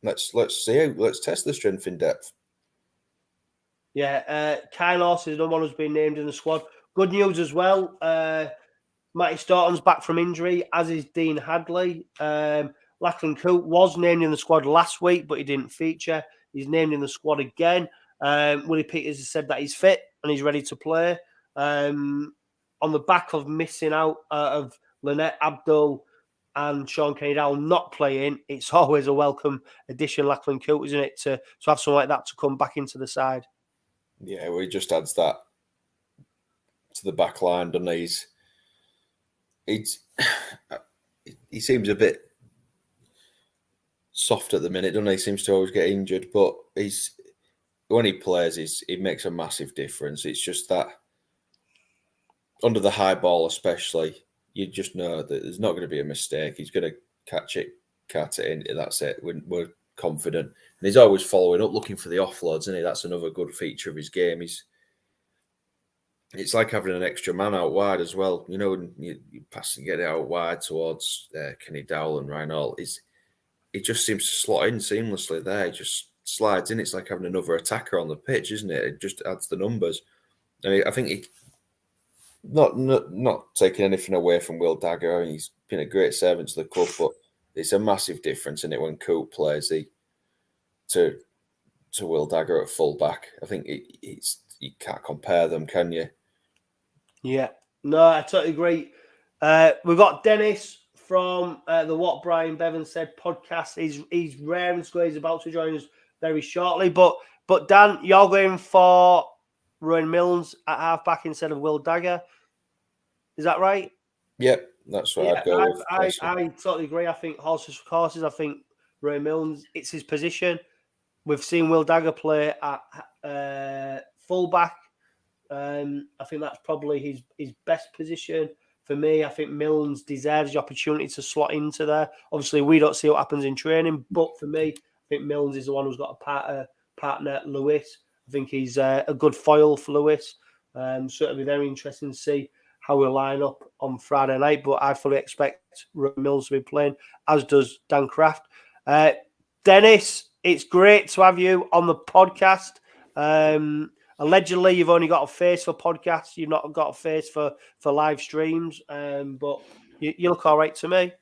Let's test the strength in depth. Yeah, Kyle Horse is another one who's been named in the squad. Good news as well. Matty Staunton's back from injury, as is Dean Hadley. Lachlan Coote was named in the squad last week, but he didn't feature. He's named in the squad again. Willie Peters has said that he's fit and he's ready to play. On the back of missing out of Linnett, Abdull and Shaun Kenny-Dowalls not playing, it's always a welcome addition, Lachlan Coote, isn't it, to have someone like that to come back into the side. Yeah, well, he just adds that to the back line, doesn't he? He seems a bit soft at the minute, doesn't he? He seems to always get injured, but when he plays, he makes a massive difference. It's just that under the high ball especially, you just know that there's not going to be a mistake. He's going to catch it in, that's it. We're confident. And he's always following up, looking for the offloads, isn't he? That's another good feature of his game. It's like having an extra man out wide as well. You know, when you pass and get it out wide towards Kenny-Dowalls and Ryan, it just seems to slot in seamlessly there. It just slides in. It's like having another attacker on the pitch, isn't it? It just adds the numbers. I think he, not taking anything away from Will Dagger. I mean, he's been a great servant to the club, but it's a massive difference in it when Coote plays to Will Dagger at full back. I think you can't compare them, can you? Yeah, no, I totally agree. We've got Dennis from the What Brian Bevan Said podcast. He's raring to go. He's about to join us very shortly. But Dan, you're going for Rowan Milnes at half-back instead of Will Dagger. Is that right? Yep, that's what I'd go with. I totally agree. I think horses for courses. I think Rowan Milnes, it's his position. We've seen Will Dagger play at full-back. I think that's probably his best position. For me, I think Milnes deserves the opportunity to slot into there. Obviously, we don't see what happens in training, but for me, I think Milnes is the one who's got a partner, Lewis. I think he's a good foil for Lewis. So it'll be very interesting to see how we'll line up on Friday night, but I fully expect Milnes to be playing, as does Dan Craft. Dennis, it's great to have you on the podcast. Allegedly, you've only got a face for podcasts. You've not got a face for live streams. But you look all right to me.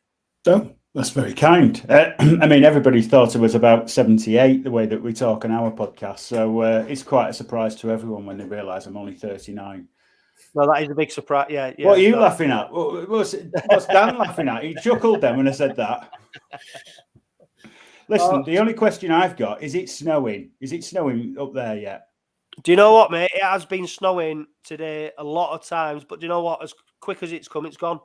So that's very kind. I mean, everybody thought it was about 78 the way that we talk on our podcast. So it's quite a surprise to everyone when they realise I'm only 39. Well, that is a big surprise. Yeah. What are you laughing at? What's Dan laughing at? He chuckled then when I said that. Listen, the only question I've got is it snowing? Is it snowing up there yet? Do you know what, mate? It has been snowing today a lot of times, but do you know what? As quick as it's come, it's gone.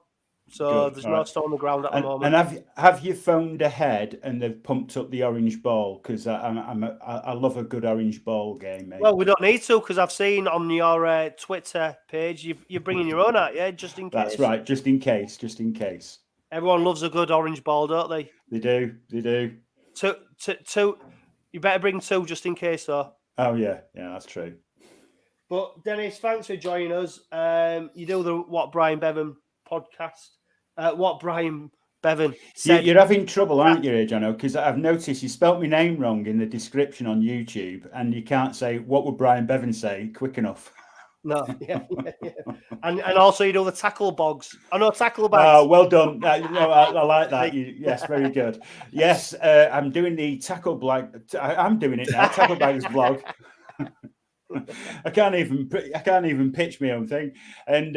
So Good. there's All no right. snow on the ground at the moment. And have you phoned ahead and they've pumped up the orange ball? Because I love a good orange ball game, mate. Well, we don't need to because I've seen on your Twitter page you're bringing your own out, yeah, just in case. That's right, just in case. Everyone loves a good orange ball, don't they? They do. Two. You better bring two just in case, though. Oh yeah, that's true. But Dennis, thanks for joining us. You do the What Brian Bevan podcast. What Brian Bevan said. You're having trouble, aren't you, Jono? Because I've noticed you spelt my name wrong in the description on YouTube, and you can't say what would Brian Bevan say quick enough. No, yeah. And also you do the tackle bogs. I know tackle bags. Oh, well done. I like that. Yes, very good. Yes, I'm doing the tackle blog. I'm doing it now. Tackle bags blog. I can't even pitch my own thing. And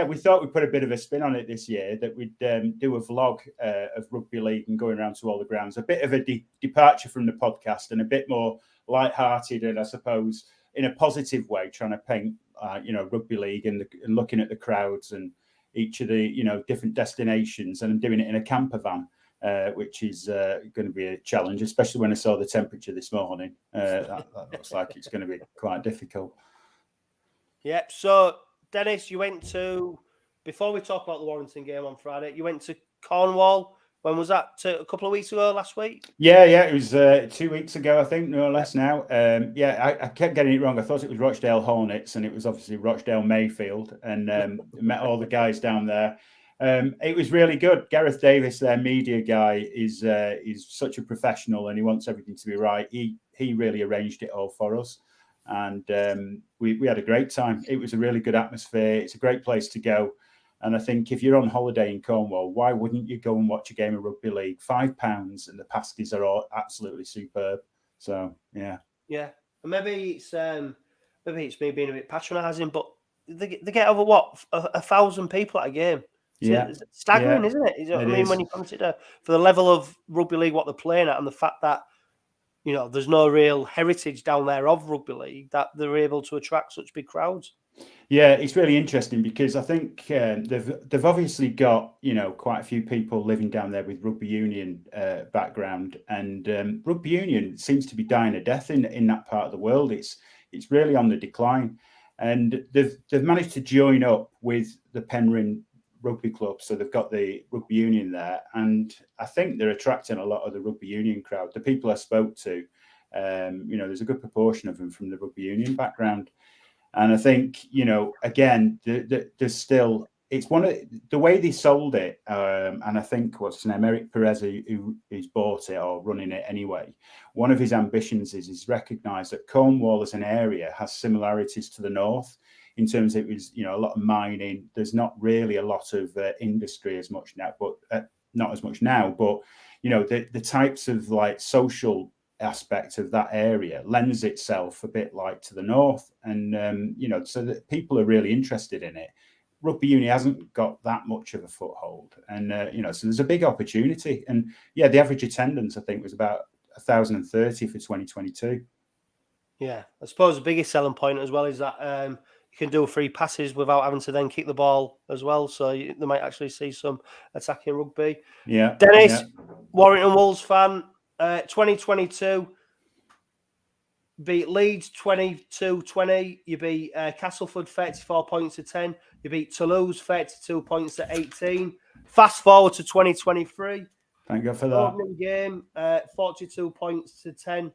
we thought we'd put a bit of a spin on it this year, that we'd do a vlog of rugby league and going around to all the grounds. A bit of a departure from the podcast and a bit more light-hearted and I suppose in a positive way, trying to paint rugby league and looking at the crowds and each of the different destinations, and I'm doing it in a camper van. Which is going to be a challenge, especially when I saw the temperature this morning. That looks like it's going to be quite difficult. Yep. So, Dennis, you went to, before we talk about the Warrington game on Friday, you went to Cornwall. When was that? A couple of weeks ago, last week? Yeah, it was 2 weeks ago, I think, no less now. I kept getting it wrong. I thought it was Rochdale Hornets, and it was obviously Rochdale Mayfield, and met all the guys down there. It was really good. Gareth Davis, their media guy, is such a professional, and he wants everything to be right. He really arranged it all for us, and we had a great time. It was a really good atmosphere. It's a great place to go, and I think if you're on holiday in Cornwall, why wouldn't you go and watch a game of rugby league? £5, and the pasties are all absolutely superb. So yeah. And maybe it's me being a bit patronising, but they get over 1,000 people at a game. It's staggering, isn't it? I mean, when you consider for the level of rugby league what they're playing at, and the fact that there's no real heritage down there of rugby league, that they're able to attract such big crowds. Yeah, it's really interesting because I think they've obviously got quite a few people living down there with rugby union background, and rugby union seems to be dying a death in that part of the world. It's really on the decline, and they've managed to join up with the Penryn Rugby Club, so they've got the rugby union there, and I think they're attracting a lot of the rugby union crowd. The people I spoke to, there's a good proportion of them from the rugby union background, and I think again, there's still, it's one of the way they sold it, and I think what's his name, Eric Perez, who's bought it or running it anyway. One of his ambitions is recognise that Cornwall as an area has similarities to the north. In terms of it was, a lot of mining. There's not really a lot of industry as much now, but not as much now. But the types of like social aspect of that area lends itself a bit like to the north, and so that people are really interested in it. Rugby union hasn't got that much of a foothold, and so there's a big opportunity. And the average attendance I think was about 1,030 for 2022. Yeah, I suppose the biggest selling point as well is that. You can do free passes without having to then kick the ball as well. So they might actually see some attacking rugby. Yeah. Dennis, Warrington Wolves fan, 2022, beat Leeds 22-20. You beat Castleford 34 points to 10. You beat Toulouse 32 points to 18. Fast forward to 2023. Thank God for that. Opening game, 42 points to 10.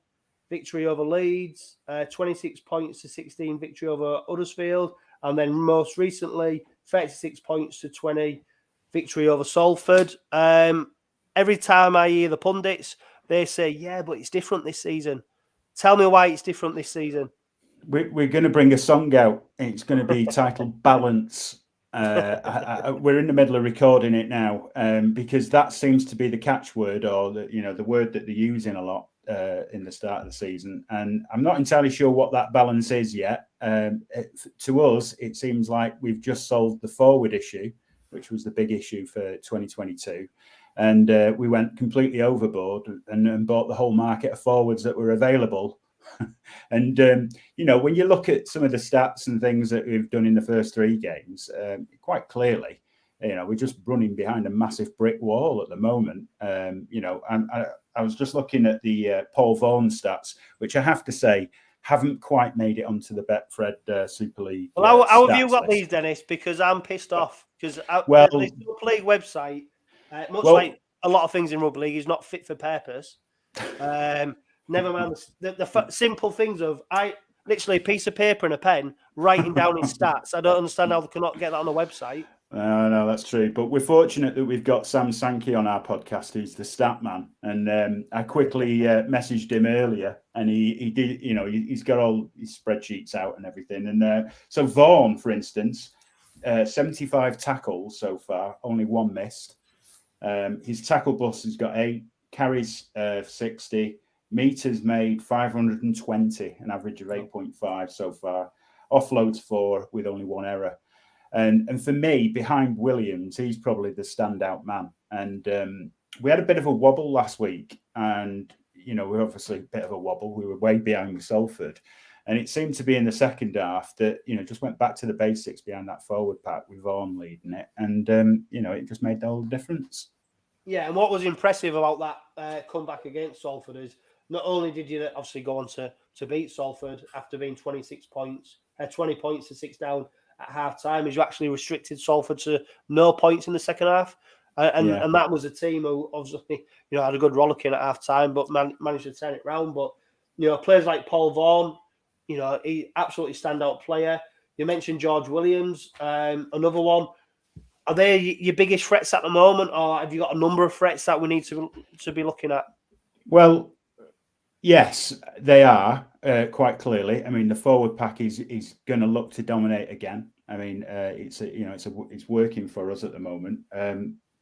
Victory over Leeds, 26 points to 16 victory over Huddersfield, and then most recently 36 points to 20 victory over Salford. Every time I hear the pundits, they say, "Yeah, but it's different this season." Tell me why it's different this season. We're going to bring a song out. It's going to be titled Balance. We're in the middle of recording it now, because that seems to be the catchword, or the word that they're using a lot in the start of the season. And I'm not entirely sure what that balance is yet. To us, it seems like we've just solved the forward issue, which was the big issue for 2022. And we went completely overboard and bought the whole market of forwards that were available. And, when you look at some of the stats and things that we've done in the first 3 games, quite clearly, we're just running behind a massive brick wall at the moment. I was just looking at the Paul Vaughan stats, which I have to say haven't quite made it onto the Betfred Super League. Well, how have you got these, Dennis? Because I'm pissed off. Because the Super League website, like a lot of things in rugby league, is not fit for purpose. Never mind the simple things of literally a piece of paper and a pen writing down his stats. I don't understand how they cannot get that on the website. No, that's true. But we're fortunate that we've got Sam Sankey on our podcast, who's the stat man. And I quickly messaged him earlier, and he did, he's got all his spreadsheets out and everything. And so Vaughan, for instance, 75 tackles so far, only 1 missed. His tackle bus has got 8, carries 60, meters made 520, an average of 8.5 so far. Offloads 4 with only 1 error. And for me, behind Williams, he's probably the standout man. And we had a bit of a wobble last week, and we're obviously a bit of a wobble. We were way behind with Salford, and it seemed to be in the second half that just went back to the basics behind that forward pack with Vaughan leading it, and it just made the whole difference. Yeah, and what was impressive about that comeback against Salford is not only did you obviously go on to beat Salford after being 20 points to 6 down at half time, is you actually restricted Salford to no points in the second half. And that was a team who obviously had a good rollicking at half time, but managed to turn it round. But players like Paul Vaughan, he absolutely standout player. You mentioned George Williams, another one. Are they your biggest threats at the moment, or have you got a number of threats that we need to be looking at? Well, yes, they are, quite clearly. I mean, the forward pack is going to look to dominate again. I mean, it's working for us at the moment.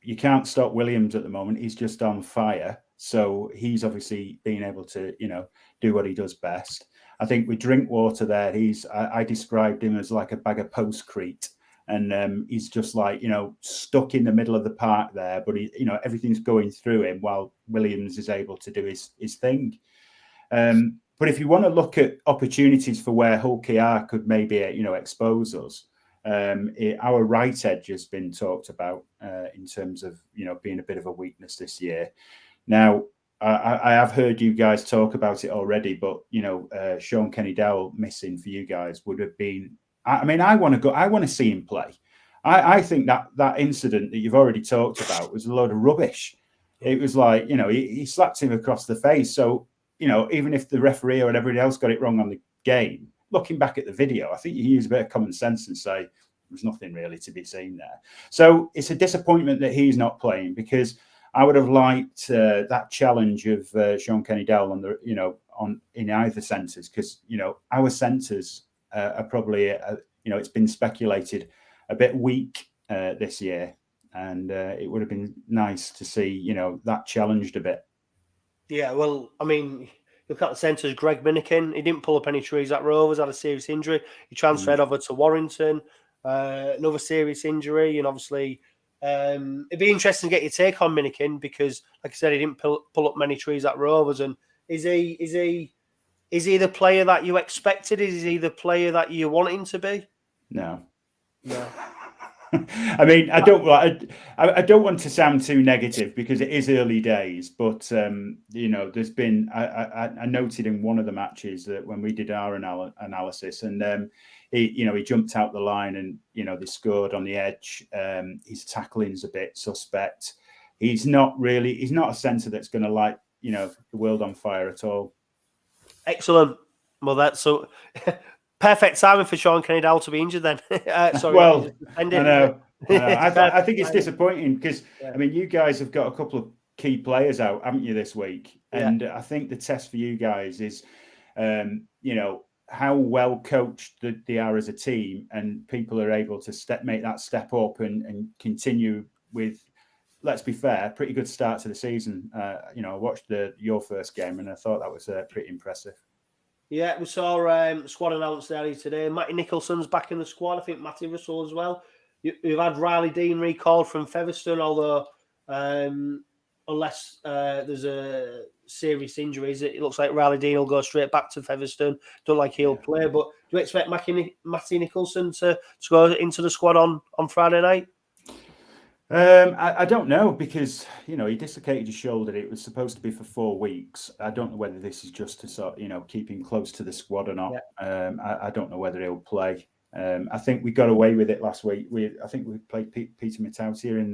You can't stop Williams at the moment. He's just on fire. So he's obviously being able to, do what he does best. I think with Drinkwater there, I described him as like a bag of postcrete. And he's just like, stuck in the middle of the park there, but everything's going through him while Williams is able to do his thing. But if you want to look at opportunities for where 𝓡𝓸𝓷𝓼 could maybe, expose us, our right edge has been talked about in terms of, being a bit of a weakness this year. Now, I have heard you guys talk about it already, but, Shaun Kenny-Dowalls missing for you guys would have been, I want to see him play. I think that incident that you've already talked about was a load of rubbish. It was like, he slapped him across the face. So, even if the referee or everybody else got it wrong on the game, looking back at the video, I think you use a bit of common sense and say there's nothing really to be seen there. So it's a disappointment that he's not playing, because I would have liked that challenge of Shaun Kenny-Dowalls on the, in either centres, because our centres are probably it's been speculated a bit weak this year, and it would have been nice to see that challenged a bit. Yeah, well, I mean, look at the centres. Greg Minikin, he didn't pull up any trees at Rovers, had a serious injury. He transferred over to Warrington, another serious injury, and obviously it'd be interesting to get your take on Minikin, because, like I said, he didn't pull up many trees at Rovers. And is he the player that you expected? Is he the player that you want him to be? No. I mean, I don't want to sound too negative, because it is early days, but there's been I noted in one of the matches that when we did our analysis, and he jumped out the line, and they scored on the edge. His tackling's a bit suspect. He's not a centre that's going to light the world on fire at all. Excellent. Well, that's so. Perfect timing for Shaun Kenny-Dowalls to be injured then. Sorry. Well, I know. I think it's disappointing, because, I mean, you guys have got a couple of key players out, haven't you, this week? And I think the test for you guys is, how well coached they are as a team, and people are able to make that step up and continue with, let's be fair, pretty good start to the season. I watched your first game and I thought that was pretty impressive. Yeah, we saw squad announced earlier today. Matty Nicholson's back in the squad. I think Matty Russell as well. You've had Riley Dean recalled from Featherstone, although unless there's a serious injuries, it looks like Riley Dean will go straight back to Featherstone. Don't like he'll play, but do you expect Matty Nicholson to go into the squad on Friday night? I don't know, because he dislocated his shoulder. It was supposed to be for 4 weeks. I don't know whether this is just to sort keep him close to the squad or not. Yeah. I don't know whether he'll play. I think we got away with it last week. I think we played Peter Matautia here in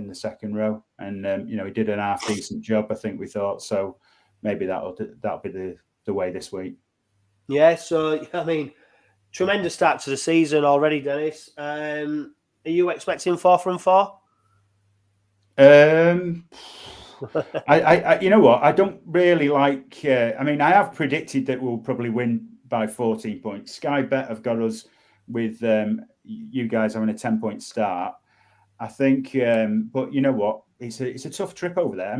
the second row, and he did an half decent job. I think we thought so. Maybe that'll be the way this week. Yeah. So tremendous start to the season already, Dennis. Are you expecting 4 from 4? I you know what? I don't really like. I have predicted that we'll probably win by 14 points. Sky Bet have got us with you guys having a 10-point start. I think, but you know what? It's a tough trip over there.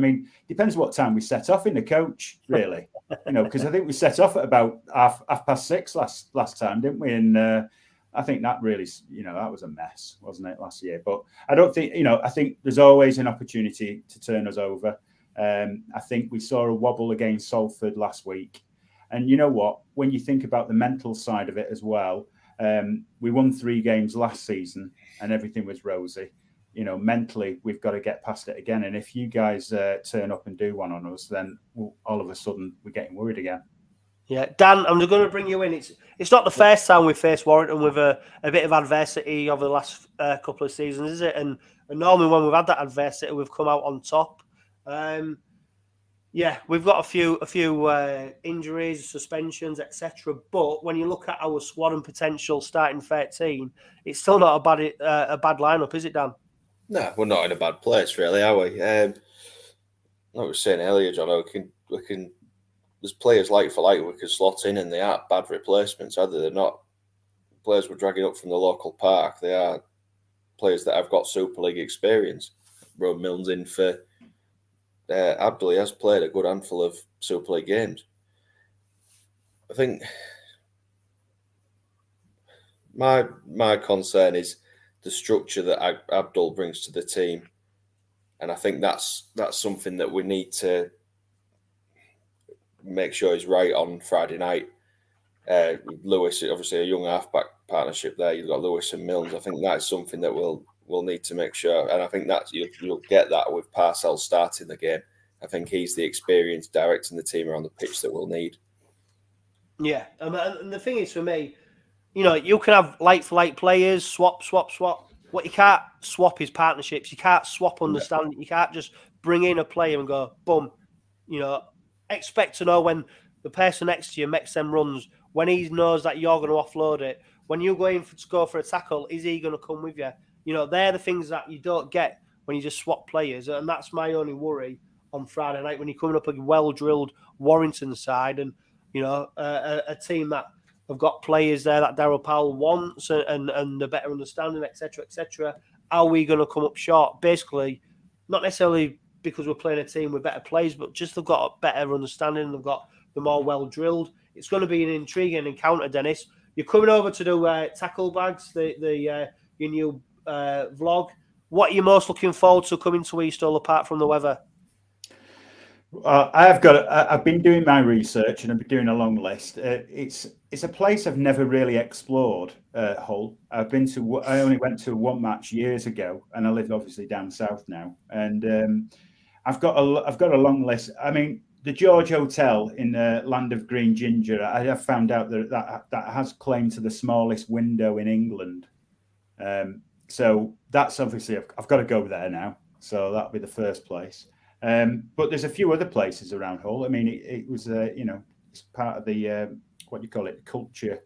Depends what time we set off in the coach, really. Because I think we set off at about half past 6 last time, didn't we? And I think that really, that was a mess, wasn't it, last year? But I don't think, I think there's always an opportunity to turn us over. I think we saw a wobble against Salford last week. And you know what? When you think about the mental side of it as well, we won 3 games last season and everything was rosy. Mentally, we've got to get past it again. And if you guys turn up and do one on us, then all of a sudden we're getting worried again. Yeah, Dan, I'm going to bring you in. It's not the first time we've faced Warrington with a bit of adversity over the last couple of seasons, is it? And normally when we've had that adversity, we've come out on top. We've got a few injuries, suspensions, etc. But when you look at our squad and potential starting 13, it's still not a bad lineup, is it, Dan? No, we're not in a bad place, really, are we? Like I was saying earlier, John, we can. There's players like for like we could slot in, and they aren't bad replacements, either. They're not players we're dragging up from the local park. They are players that have got Super League experience. Rowan Milne's in for Abdull. He has played a good handful of Super League games. I think my concern is the structure that Abdull brings to the team, and I think that's something that we need to make sure is right on Friday night. Lewis, obviously a young halfback partnership there. You've got Lewis and Milnes. I think that's something that we'll need to make sure, and I think that you'll get that with Parcells starting the game. I think he's the experience directing the team around the pitch that we'll need. Yeah, and the thing is, for me, you can have like for like players, swap. What you can't swap is partnerships. You can't swap understanding. You can't just bring in a player and go, boom, expect to know when the person next to you makes them runs, when he knows that you're going to offload it, when you go in to go for a tackle, is he going to come with you? They're the things that you don't get when you just swap players. And that's my only worry on Friday night, when you're coming up a well-drilled Warrington side and, a team that have got players there that Daryl Powell wants and the better understanding, etc., etc. Are we going to come up short? Basically, not necessarily because we're playing a team with better players, but just they've got a better understanding. They've got the more well-drilled. It's going to be an intriguing encounter, Dennis. You're coming over to do tackle bags, your new vlog. What are you most looking forward to coming to Eastall apart from the weather? I've been doing my research and I've been doing a long list. It's a place I've never really explored. Hull. I only went to one match years ago, and I live obviously down south now. And I've got a long list. The George Hotel in the Land of Green Ginger. I have found out that has claim to the smallest window in England. So that's obviously I've got to go there now. So that'll be the first place. But there's a few other places around Hull. It was it's part of the what do you call it, culture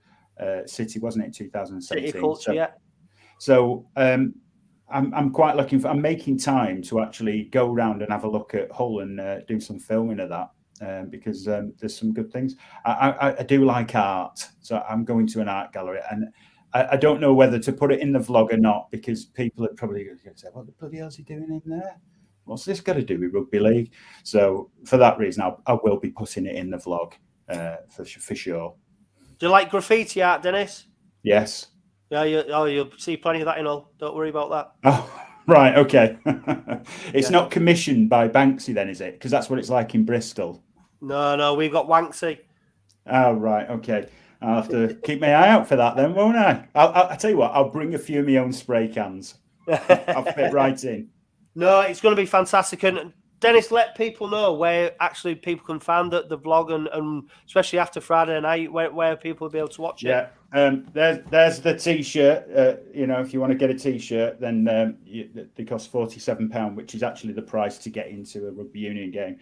city, wasn't it, in 2017? City culture, yeah. So I'm quite looking for. I'm making time to actually go around and have a look at Hull and do some filming of that. because there's some good things. I do like art, so I'm going to an art gallery, and I don't know whether to put it in the vlog or not, because people are probably going to say, what the bloody hell is he doing in there? What's this got to do with rugby league? So for that reason, I will be putting it in the vlog for sure. Do you like graffiti art, Dennis? Yes. Yeah, you'll see plenty of that in all. Don't worry about that. Oh, right, okay. It's not commissioned by Banksy then, is it? Because that's what it's like in Bristol. No, we've got Wanksy. Oh, right, okay. I'll have to keep my eye out for that then, won't I? I'll tell you what, I'll bring a few of my own spray cans. I'll fit right in. No, it's going to be fantastic. And Dennis, let people know where actually people can find the vlog, and especially after Friday night, where people will be able to watch it. Yeah, there's the T-shirt. If you want to get a T-shirt, then they cost £47, which is actually the price to get into a rugby union game.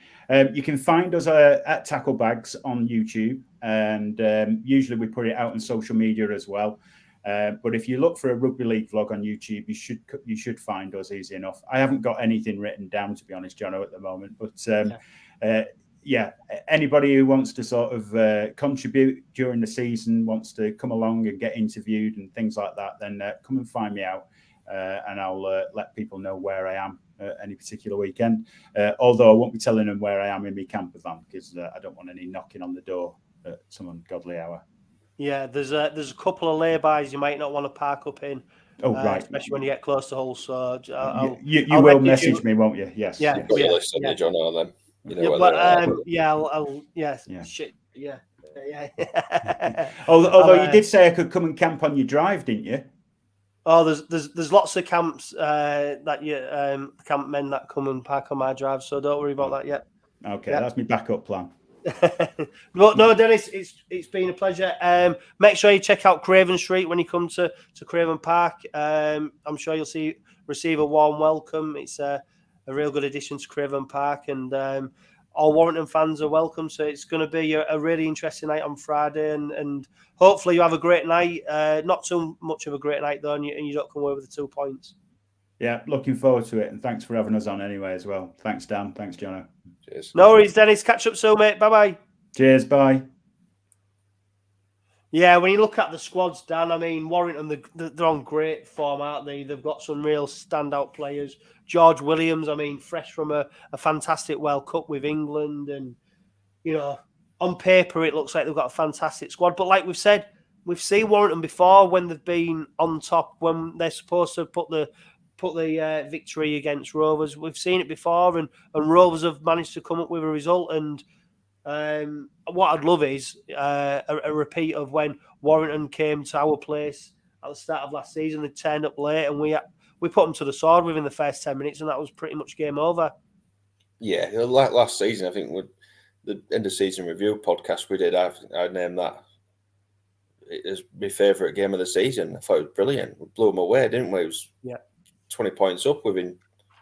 You can find us at Tackle Bags on YouTube, and usually we put it out on social media as well. But if you look for a rugby league vlog on YouTube, you should find us easy enough. I haven't got anything written down, to be honest, Jono, at the moment. But anybody who wants to sort of contribute during the season, wants to come along and get interviewed and things like that, then come and find me out, and I'll let people know where I am any particular weekend. Although I won't be telling them where I am in my camper van, because I don't want any knocking on the door at some ungodly hour. Yeah, there's a couple of laybys you might not want to park up in. Oh, right. Especially when you get close to Hull. So you will message me, won't you? Yes. Yeah. Yes. Got your list, haven't you, John, on them? You know Although you did say I could come and camp on your drive, didn't you? Oh, there's lots of camps that camp men that come and park on my drive. So don't worry about that yet. Okay, that's my backup plan. But no, Dennis, it's been a pleasure. Make sure you check out Craven Street when you come to Craven Park. I'm sure you'll receive a warm welcome. It's a real good addition to Craven Park, and all Warrington fans are welcome. So it's going to be a really interesting night on Friday, and hopefully you have a great night. Not too much of a great night though, and you don't come away with the 2 points. Yeah, looking forward to it, and thanks for having us on anyway as well. Thanks, Dan. Thanks, Jono. Cheers. No worries, Dennis. Catch up soon, mate. Bye-bye. Cheers, bye. Yeah, when you look at the squads, Dan, I mean, Warrington, they're on great form, aren't they? They've got some real standout players. George Williams, I mean, fresh from a fantastic World Cup with England. And, on paper, it looks like they've got a fantastic squad. But like we've said, we've seen Warrington before when they've been on top, when they're supposed to put the victory against Rovers. We've seen it before, and Rovers have managed to come up with a result. And what I'd love is a repeat of when Warrington came to our place at the start of last season. They turned up late, and we put them to the sword within the first 10 minutes, and that was pretty much game over. Yeah, like last season, I think with the end of season review podcast we did, I named that as my favourite game of the season. I thought it was brilliant. We blew them away, didn't we? It was 20 points up within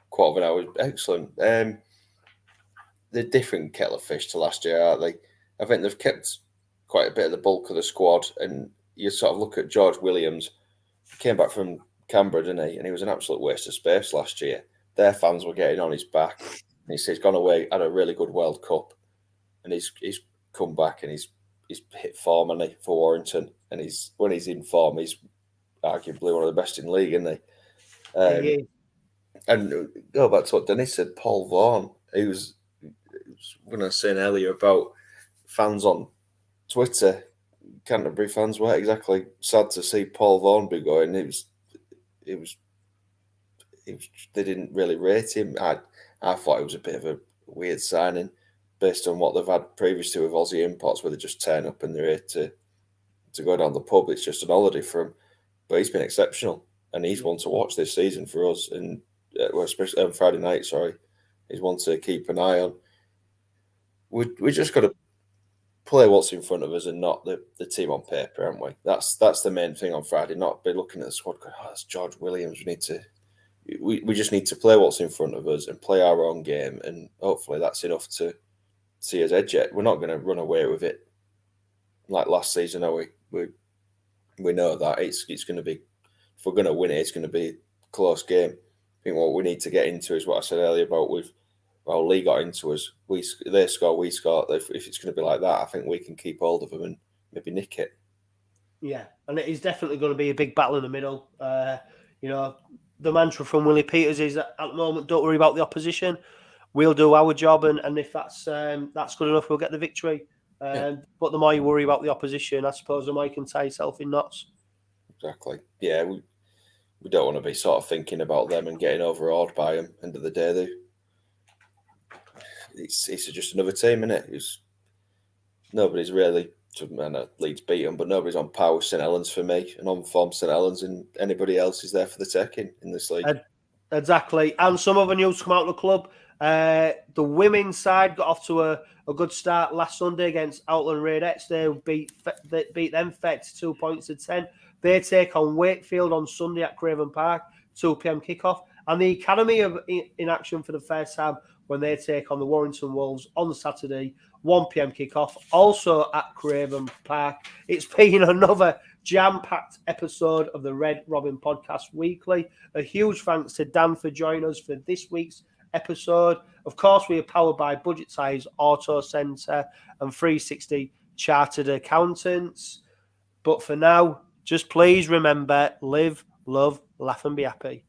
quarter of an hour. It was excellent. They're different kettle of fish to last year, aren't they? I think they've kept quite a bit of the bulk of the squad, and you sort of look at George Williams. He came back from Canberra, didn't he? And he was an absolute waste of space last year. Their fans were getting on his back. And he said he's gone away, had a really good World Cup, and he's come back and he's hit form, hasn't he, for Warrington. And when he's in form, he's arguably one of the best in the league, isn't he? And go back to what Dennis said, Paul Vaughan, he was when I was saying earlier about fans on Twitter, Canterbury fans were exactly sad to see Paul Vaughan be going. It was they didn't really rate him. I thought it was a bit of a weird signing based on what they've had previously with Aussie imports, where they just turn up and they're here to go down the pub. It's just an holiday for him. But he's been exceptional, and he's one to watch this season for us. And especially on Friday night, he's one to keep an eye on. We just got to play what's in front of us and not the team on paper, haven't we? That's the main thing on Friday. Not be looking at the squad going, that's George Williams. We just need to play what's in front of us and play our own game, and hopefully that's enough to see us edge it. We're not going to run away with it like last season, are we? We know that it's going to be, if we're going to win it, it's going to be a close game. I think what we need to get into is what I said earlier about well, Leigh got into us. They score, we score. If it's going to be like that, I think we can keep hold of them and maybe nick it. Yeah, and it is definitely going to be a big battle in the middle. The mantra from Willie Peters is that at the moment, don't worry about the opposition. We'll do our job, and if that's good enough, we'll get the victory. But the more you worry about the opposition, I suppose the more you can tie yourself in knots. Exactly. Yeah, we don't want to be sort of thinking about them and getting overawed by them. End of the day, it's just another team, isn't it? Nobody's really. I know Leeds beat them, but nobody's on par with St Helens for me, and on form St Helens, and anybody else is there for the taking in this league. Exactly. And some other news come out of the club. The women's side got off to a good start last Sunday against Autocentre and Linnett. They beat them 32 points to 10. They take on Wakefield on Sunday at Craven Park, 2 p.m. kickoff. And the Academy are in action for the first time when they take on the Warrington Wolves on Saturday, 1 p.m. kickoff, also at Craven Park. It's been another jam-packed episode of the Red Robin Podcast Weekly. A huge thanks to Dan for joining us for this week's episode. Of course, we are powered by Budget Tyres, Autocentre and 360 Chartered Accountants. But for now, just please remember, live, love, laugh and be happy.